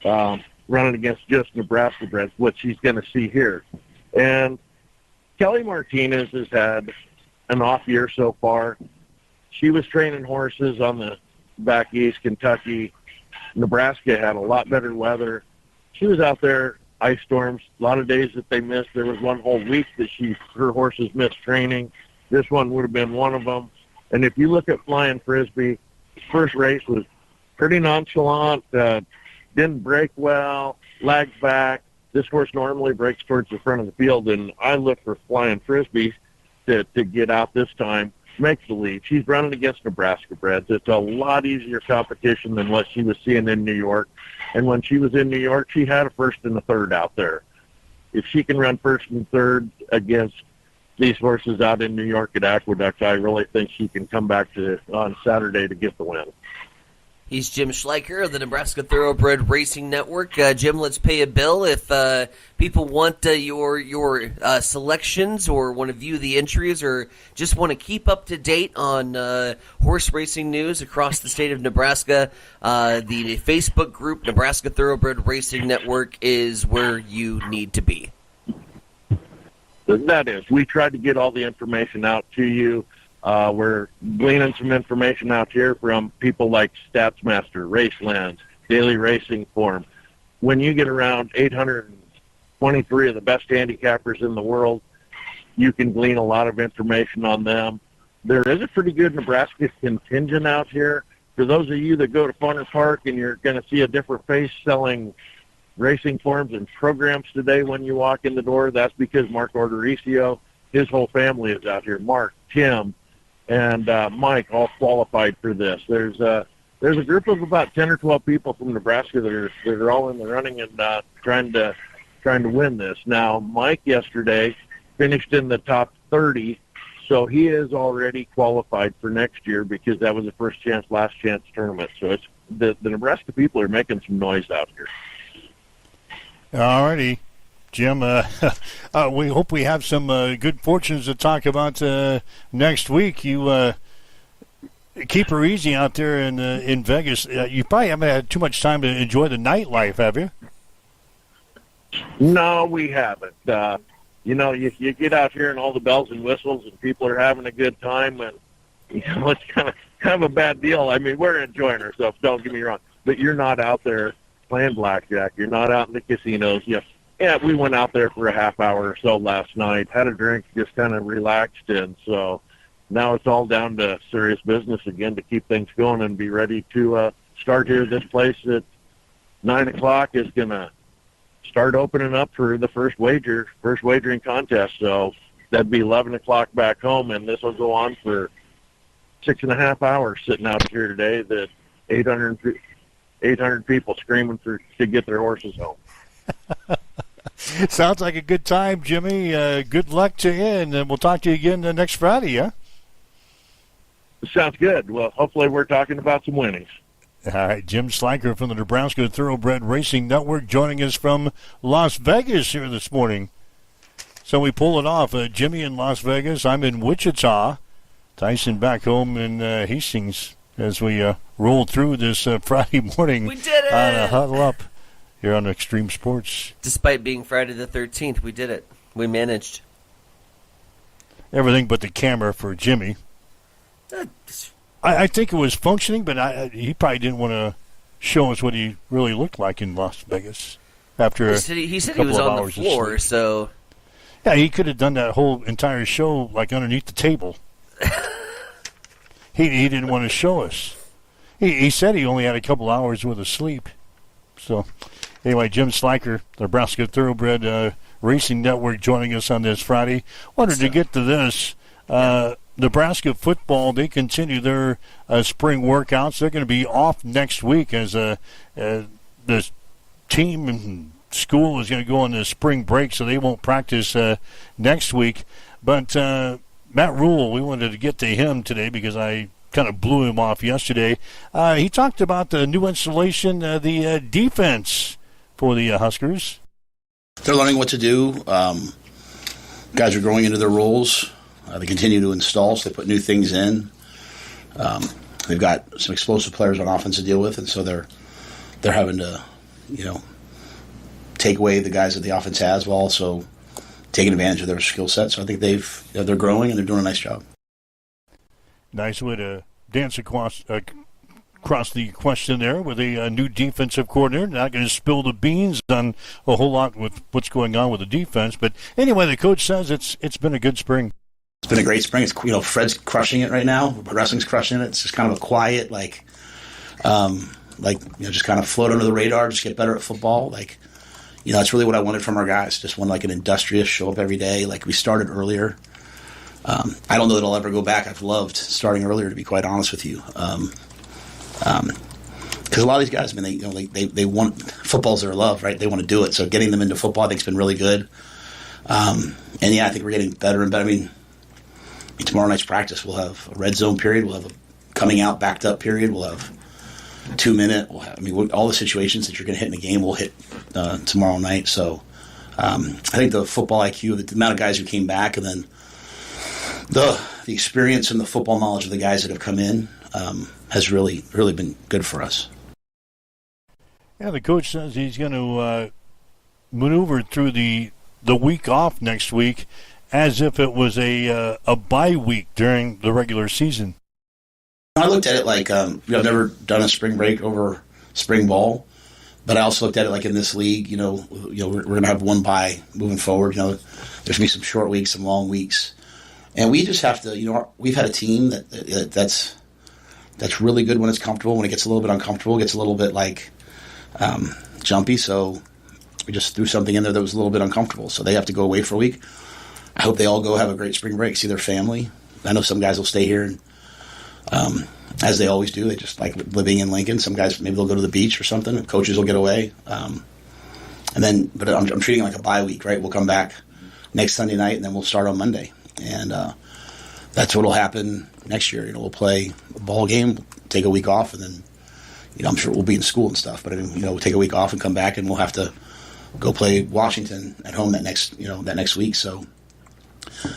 running against just Nebraska breds, what she's going to see here. And Kelly Martinez has had an off year so far. She was training horses on the back east, Kentucky. Nebraska had a lot better weather. She was out there, ice storms, a lot of days that they missed. There was one whole week that her horses missed training. This one would have been one of them. And if you look at Flying Frisbee, first race was pretty nonchalant, didn't break well, lagged back. This horse normally breaks towards the front of the field, and I look for Flying Frisbee to get out this time, make the lead. She's running against Nebraska breds. It's a lot easier competition than what she was seeing in New York. And when she was in New York, she had a first and a third out there. If she can run first and third against these horses out in New York at Aqueduct, I really think she can come back on Saturday to get the win. He's Jim Schleicher of the Nebraska Thoroughbred Racing Network. Jim, let's pay a bill. If people want your selections or want to view the entries or just want to keep up to date on horse racing news across the state of Nebraska, the Facebook group Nebraska Thoroughbred Racing Network is where you need to be. That is. We tried to get all the information out to you. We're gleaning some information out here from people like StatsMaster, RaceLens, Daily Racing Form. When you get around 823 of the best handicappers in the world, you can glean a lot of information on them. There is a pretty good Nebraska contingent out here. For those of you that go to Farmer Park and you're going to see a different face selling racing forms and programs today when you walk in the door, that's because Mark Ordericio, his whole family is out here. Mark, Tim, and Mike all qualified for this. There's a group of about 10 or 12 people from Nebraska that are all in the running and trying to win this. Now, Mike yesterday finished in the top 30, so he is already qualified for next year because that was a first chance, last chance tournament. So it's the Nebraska people are making some noise out here. All righty. Jim, we hope we have some good fortunes to talk about next week. You keep her easy out there in Vegas. You probably haven't had too much time to enjoy the nightlife, have you? No, we haven't. You get out here and all the bells and whistles and people are having a good time, and it's kind of a bad deal. I mean, we're enjoying ourselves, don't get me wrong, but you're not out there playing blackjack. You're not out in the casinos. Yeah, we went out there for a half hour or so last night, had a drink, just kind of relaxed, and so now it's all down to serious business again to keep things going and be ready to start here. This place at 9 o'clock is going to start opening up for the first wagering contest, so that'd be 11 o'clock back home, and this will go on for 6.5 hours sitting out here today. That 800 people screaming to get their horses home. Sounds like a good time, Jimmy. Good luck to you, and we'll talk to you again next Friday, yeah? Sounds good. Well, hopefully we're talking about some winnings. All right, Jim Schleicher from the Nebraska Thoroughbred Racing Network joining us from Las Vegas here this morning. So we pull it off. Jimmy in Las Vegas. I'm in Wichita. Tyson back home in Hastings as we roll through this Friday morning. We did it! On a Huddle Up here on Extreme Sports. Despite being Friday the 13th, we did it. We managed. Everything but the camera for Jimmy. I think it was functioning, but he probably didn't want to show us what he really looked like in Las Vegas after he said he was on the floor, so... Yeah, he could have done that whole entire show like underneath the table. He didn't want to show us. He said he only had a couple hours worth of sleep. So... Anyway, Jim Schleicher, the Nebraska Thoroughbred Racing Network, joining us on this Friday. Wanted to get to this. Nebraska football, they continue their spring workouts. They're going to be off next week as the team and school is going to go on the spring break, so they won't practice next week. But Matt Rule, we wanted to get to him today because I kind of blew him off yesterday. He talked about the new installation, the defense for the Huskers. They're learning what to do. Guys are growing into their roles. They continue to install, so they put new things in. They've got some explosive players on offense to deal with, and so they're having to, take away the guys that the offense has while also taking advantage of their skill set. So I think they're growing and they're doing a nice job. Nice way to dance across the question there with a new defensive coordinator. Not going to spill the beans on a whole lot with what's going on with the defense, but anyway, the coach says it's been a good spring. It's been a great spring. It's, Fred's crushing it right now. Wrestling's crushing it. It's just kind of a quiet, just kind of float under the radar, just get better at football. That's really what I wanted from our guys. Just want an industrious, show up every day. We started earlier. I don't know that I'll ever go back. I've loved starting earlier, to be quite honest with you. Because a lot of these guys, they want football's their love, right? They want to do it. So getting them into football, I think, has been really good. I think we're getting better and better. Tomorrow night's practice, we'll have a red zone period. We'll have a coming out, backed up period. We'll have 2 minute. All the situations that you're going to hit in a game, we'll hit tomorrow night. So I think the football IQ, the amount of guys who came back, and then the experience and the football knowledge of the guys that have come in has really, really been good for us. Yeah, the coach says he's going to maneuver through the week off next week as if it was a bye week during the regular season. I looked at it I've never done a spring break over spring ball, but I also looked at it in this league. We're going to have one bye moving forward. There's going to be some short weeks, some long weeks, and we just have to. We've had a team that's really good when it's comfortable. When it gets a little bit uncomfortable, it gets a little bit jumpy. So we just threw something in there that was a little bit uncomfortable. So they have to go away for a week. I hope they all go have a great spring break, see their family. I know some guys will stay here, and as they always do, they just like living in Lincoln. Some guys, maybe they'll go to the beach or something. And coaches will get away. But I'm treating it like a bye week, right? We'll come back next Sunday night, and then we'll start on Monday. And that's what will happen next year. We'll play a ball game, take a week off, and then, I'm sure we'll be in school and stuff. But, we'll take a week off and come back, and we'll have to go play Washington at home that next week. So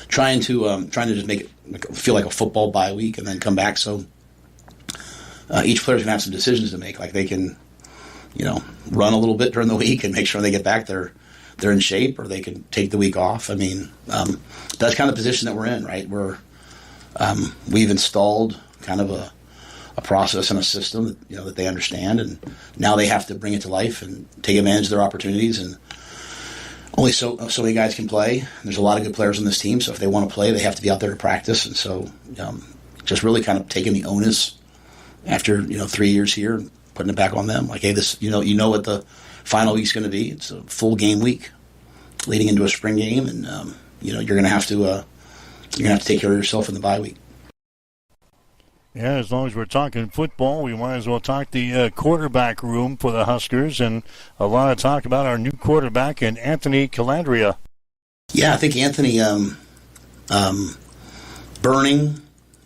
trying to just make it feel like a football bye week and then come back. So each player's going to have some decisions to make. They can, run a little bit during the week and make sure when they get back they're in shape, or they can take the week off. That's kind of the position that we're in, right? We've installed kind of a process and a system that they understand, and now they have to bring it to life and take advantage of their opportunities. And only so many guys can play. There's a lot of good players on this team, so if they want to play, they have to be out there to practice. And so just really kind of taking the onus after 3 years here, putting it back on them. Hey, this what the final week's going to be. It's a full game week leading into a spring game, and you're going to have to take care of yourself in the bye week. Yeah, as long as we're talking football, we might as well talk the quarterback room for the Huskers, and a lot of talk about our new quarterback in Anthony Calandria. Yeah, I think Anthony,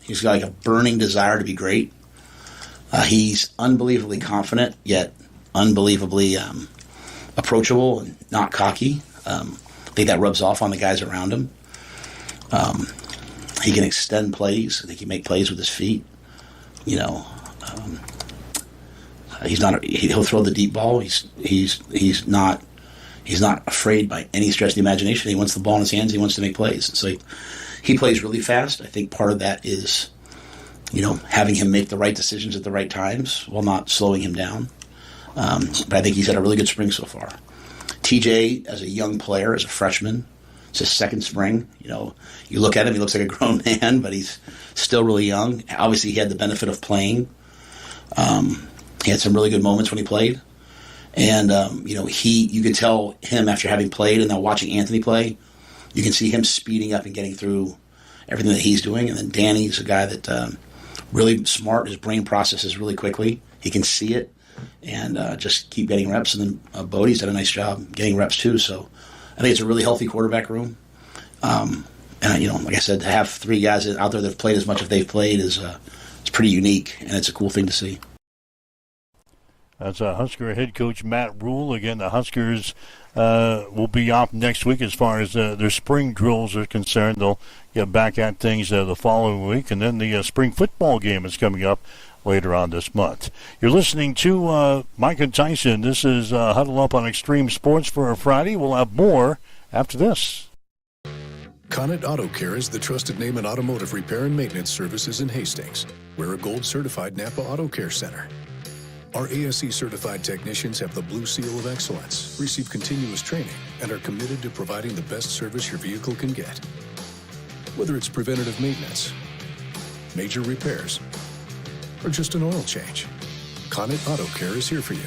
he's got a burning desire to be great. He's unbelievably confident, yet unbelievably approachable and not cocky. I think that rubs off on the guys around him. He can extend plays. I think he can make plays with his feet. He'll throw the deep ball. He's not afraid by any stretch of the imagination. He wants the ball in his hands. He wants to make plays. And so he plays really fast. I think part of that is, having him make the right decisions at the right times while not slowing him down. But I think he's had a really good spring so far. TJ, as a young player, as a freshman, it's his second spring. You look at him, he looks like a grown man, but he's still really young. Obviously, he had the benefit of playing. He had some really good moments when he played. And, you can tell him after having played and now watching Anthony play, you can see him speeding up and getting through everything that he's doing. And then Danny's a guy that really smart. His brain processes really quickly. He can see it and just keep getting reps. And then Bodie's done a nice job getting reps too. So I think it's a really healthy quarterback room. And like I said, to have 3 guys out there that have played as much as they've played is it's pretty unique, and it's a cool thing to see. That's Husker head coach Matt Rule. Again, the Huskers will be off next week as far as their spring drills are concerned. They'll get back at things the following week, and then the spring football game is coming up later on this month. You're listening to Mike and Tyson. This is Huddle Up on Extreme Sports for a Friday. We'll have more after this. Connet Auto Care is the trusted name in automotive repair and maintenance services in Hastings. We're a gold-certified Napa Auto Care Center. Our ASE-certified technicians have the Blue Seal of Excellence, receive continuous training, and are committed to providing the best service your vehicle can get. Whether it's preventative maintenance, major repairs, or just an oil change, Connet Auto Care is here for you.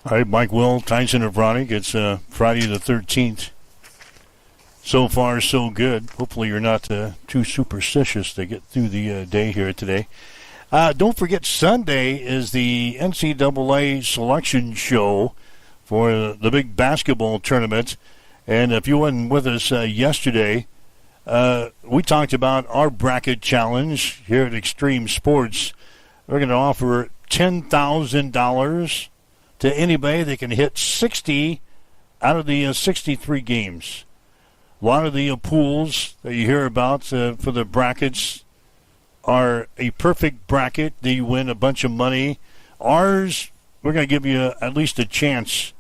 All right, Mike Will, Tyson and Vronic. It's Friday the 13th. So far, so good. Hopefully you're not too superstitious to get through the day here today. Don't forget, Sunday is the NCAA selection show for the big basketball tournament. And if you weren't with us yesterday, we talked about our bracket challenge here at Extreme Sports. We're going to offer $10,000 to anybody that can hit 60 out of the 63 games. A lot of the pools that you hear about for the brackets are a perfect bracket. You win a bunch of money. Ours, we're going to give you at least a chance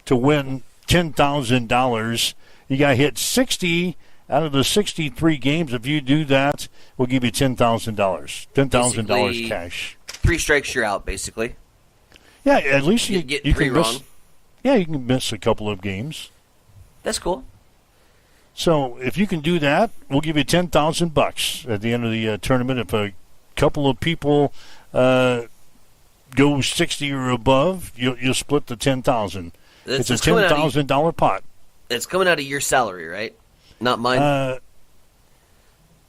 to win $10,000. You got to hit 60 out of the 63 games. If you do that, we'll give you $10,000. $10,000 cash. 3 strikes, you're out, basically. Yeah, at least you get you 3 can wrong. miss. Yeah, you can miss a couple of games. That's cool. So if you can do that, we'll give you $10,000 at the end of the tournament. If a couple of people go 60 or above, you'll split the $10,000. It's a $10,000 pot. It's coming out of your salary, right? Not mine.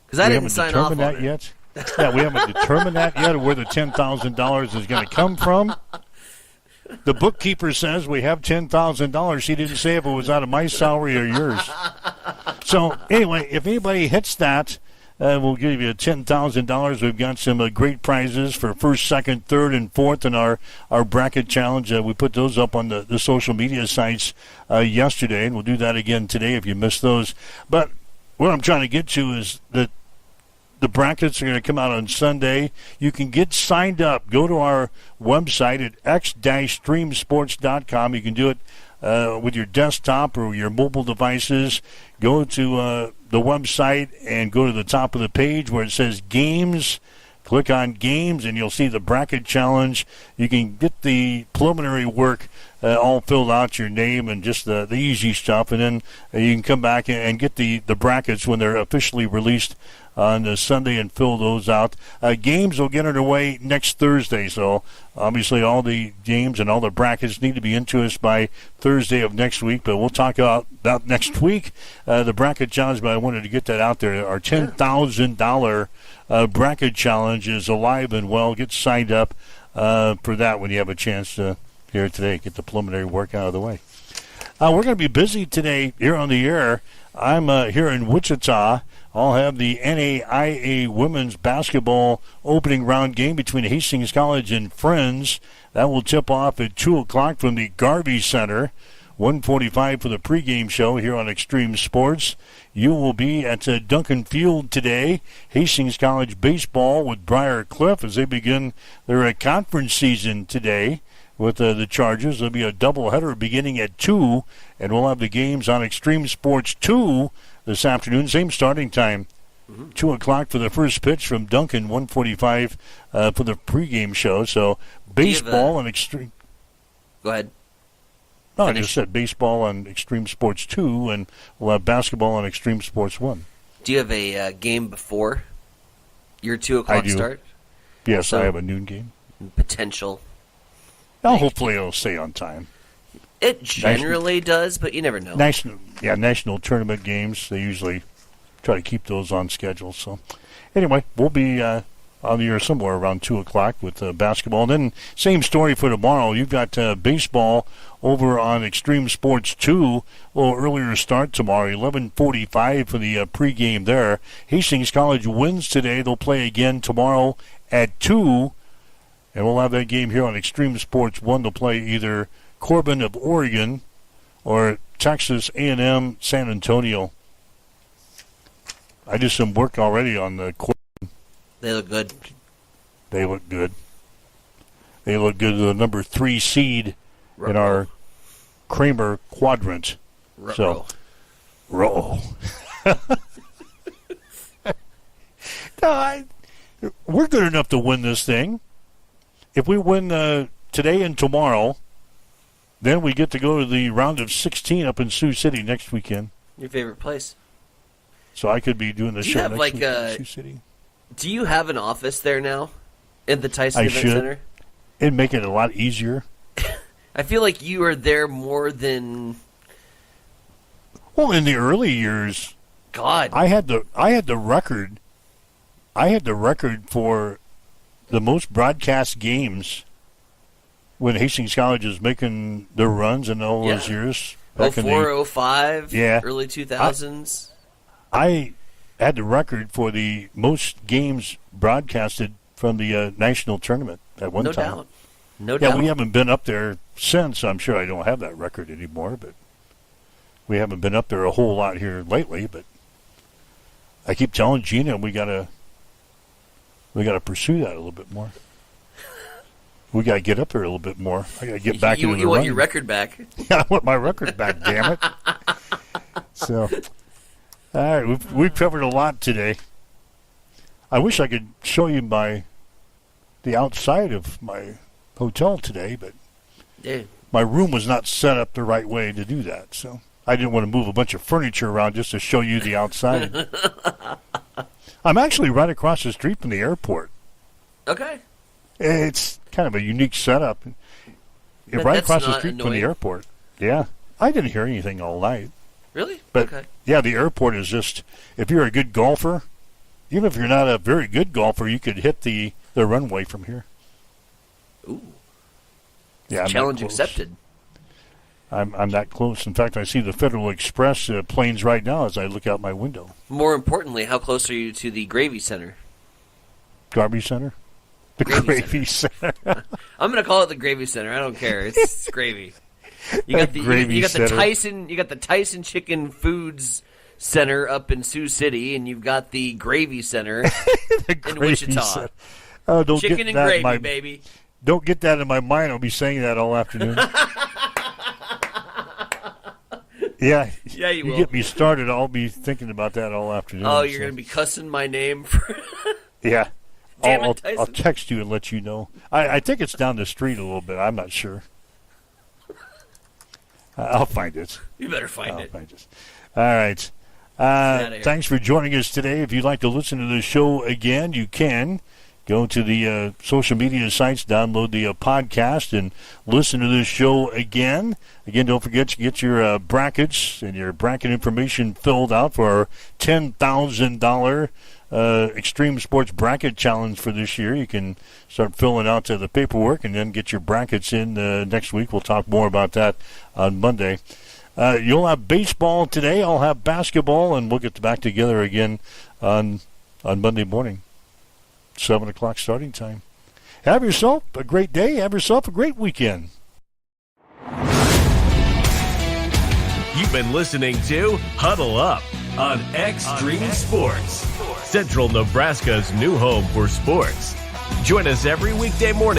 Because I didn't sign off on that it yet. Yeah, we haven't determined that yet, or where the $10,000 is going to come from. The bookkeeper says we have $10,000. She didn't say if it was out of my salary or yours. So, anyway, if anybody hits that, we'll give you $10,000. We've got some great prizes for first, second, third, and fourth in our bracket challenge. We put those up on the social media sites yesterday, and we'll do that again today if you missed those. But what I'm trying to get to is that the brackets are going to come out on Sunday. You can get signed up. Go to our website at x-streamsports.com. You can do it with your desktop or your mobile devices. Go to the website and go to the top of the page where it says Games. Click on Games, and you'll see the bracket challenge. You can get the preliminary work all filled out, your name and just the easy stuff, and then you can come back and get the brackets when they're officially released on Sunday and fill those out. Games will get underway next Thursday, so obviously all the games and all the brackets need to be into us by Thursday of next week, but we'll talk about that next week. The bracket challenge, but I wanted to get that out there. Our $10,000 bracket challenge is alive and well. Get signed up for that when you have a chance to here today. Get the preliminary work out of the way. We're going to be busy today here on the air. I'm here in Wichita. I'll have the NAIA women's basketball opening round game between Hastings College and Friends. That will tip off at 2 o'clock from the Garvey Center. 1:45 for the pregame show here on Extreme Sports. You will be at Duncan Field today. Hastings College baseball with Briar Cliff as they begin their conference season today with the Chargers. There'll be a doubleheader beginning at 2, and we'll have the games on Extreme Sports 2 this afternoon. Same starting time. 2 o'clock for the first pitch from Duncan, 1:45 for the pregame show. So baseball and Extreme. Go ahead. No, I just said baseball on Extreme Sports 2, and we'll have basketball on Extreme Sports 1. Do you have a game before your 2 o'clock I do. start? Yes, I have a noon game. Potential. Well, hopefully it'll stay on time. It generally does, but you never know. National tournament games, they usually try to keep those on schedule. So, anyway, we'll be on the air somewhere around 2 o'clock with basketball. And then, same story for tomorrow. You've got baseball over on Extreme Sports 2. A little earlier start tomorrow, 11:45 for the pregame there. Hastings College wins today. They'll play again tomorrow at 2. And we'll have that game here on Extreme Sports 1. They'll play either Corbin of Oregon or Texas A&M San Antonio. I did some work already on the Corbin. They look good. They look good. They look good. The number 3 seed in our Kramer quadrant. So, roll. No, we're good enough to win this thing. If we win today and tomorrow, then we get to go to the round of 16 up in Sioux City next weekend. Your favorite place? So I could be doing the show next week in Sioux City. Do you have an office there now at the Tyson Event Center? It'd make it a lot easier. I feel like you are there more than... Well, in the early years, God, I had the record. I had the record for the most broadcast games when Hastings College was making their runs in all those years. 04, 05, yeah, early 2000s. I had the record for the most games broadcasted from the national tournament at one time. No doubt. Yeah, we haven't been up there since. I'm sure I don't have that record anymore, but we haven't been up there a whole lot here lately. But I keep telling Gina we gotta pursue that a little bit more. We gotta get up there a little bit more. I gotta get back into the You want running. your record back? Yeah, I want my record back. Damn it! So, all right, we've covered a lot today. I wish I could show you the outside of my hotel today, but my room was not set up the right way to do that. So I didn't want to move a bunch of furniture around just to show you the outside. I'm actually right across the street from the airport. Okay. It's kind of a unique setup. Right across the street from the airport. Yeah. I didn't hear anything all night. Really? But, okay. Yeah, the airport is just, if you're a good golfer, even if you're not a very good golfer, you could hit the runway from here. Ooh. Yeah, challenge accepted. I'm that close. In fact, I see the Federal Express planes right now as I look out my window. More importantly, how close are you to the Gravy Center? Gravy Center? The Gravy Center. I'm going to call it the Gravy Center. I don't care. It's gravy. You got the Tyson Chicken Foods Center up in Sioux City, and you've got the Gravy Center in Wichita. Center. Oh, don't Chicken get and that gravy, baby. Don't get that in my mind. I'll be saying that all afternoon. Yeah, you will. Get me started. I'll be thinking about that all afternoon. Oh, you're going to be cussing my name for... Yeah. Damn I'll it, Tyson. text you and let you know. I think it's down the street a little bit. I'm not sure. I'll find it. You better find it. All right. Thanks for joining us today. If you'd like to listen to the show again, you can. Go to the social media sites, download the podcast, and listen to this show again. Again, don't forget to get your brackets and your bracket information filled out for our $10,000 Extreme Sports Bracket Challenge for this year. You can start filling out the paperwork and then get your brackets in next week. We'll talk more about that on Monday. You'll have baseball today. I'll have basketball, and we'll get back together again on Monday morning. 7 o'clock starting time. Have yourself a great day. Have yourself a great weekend. You've been listening to Huddle Up on Extreme Sports, Central Nebraska's new home for sports. Join us every weekday morning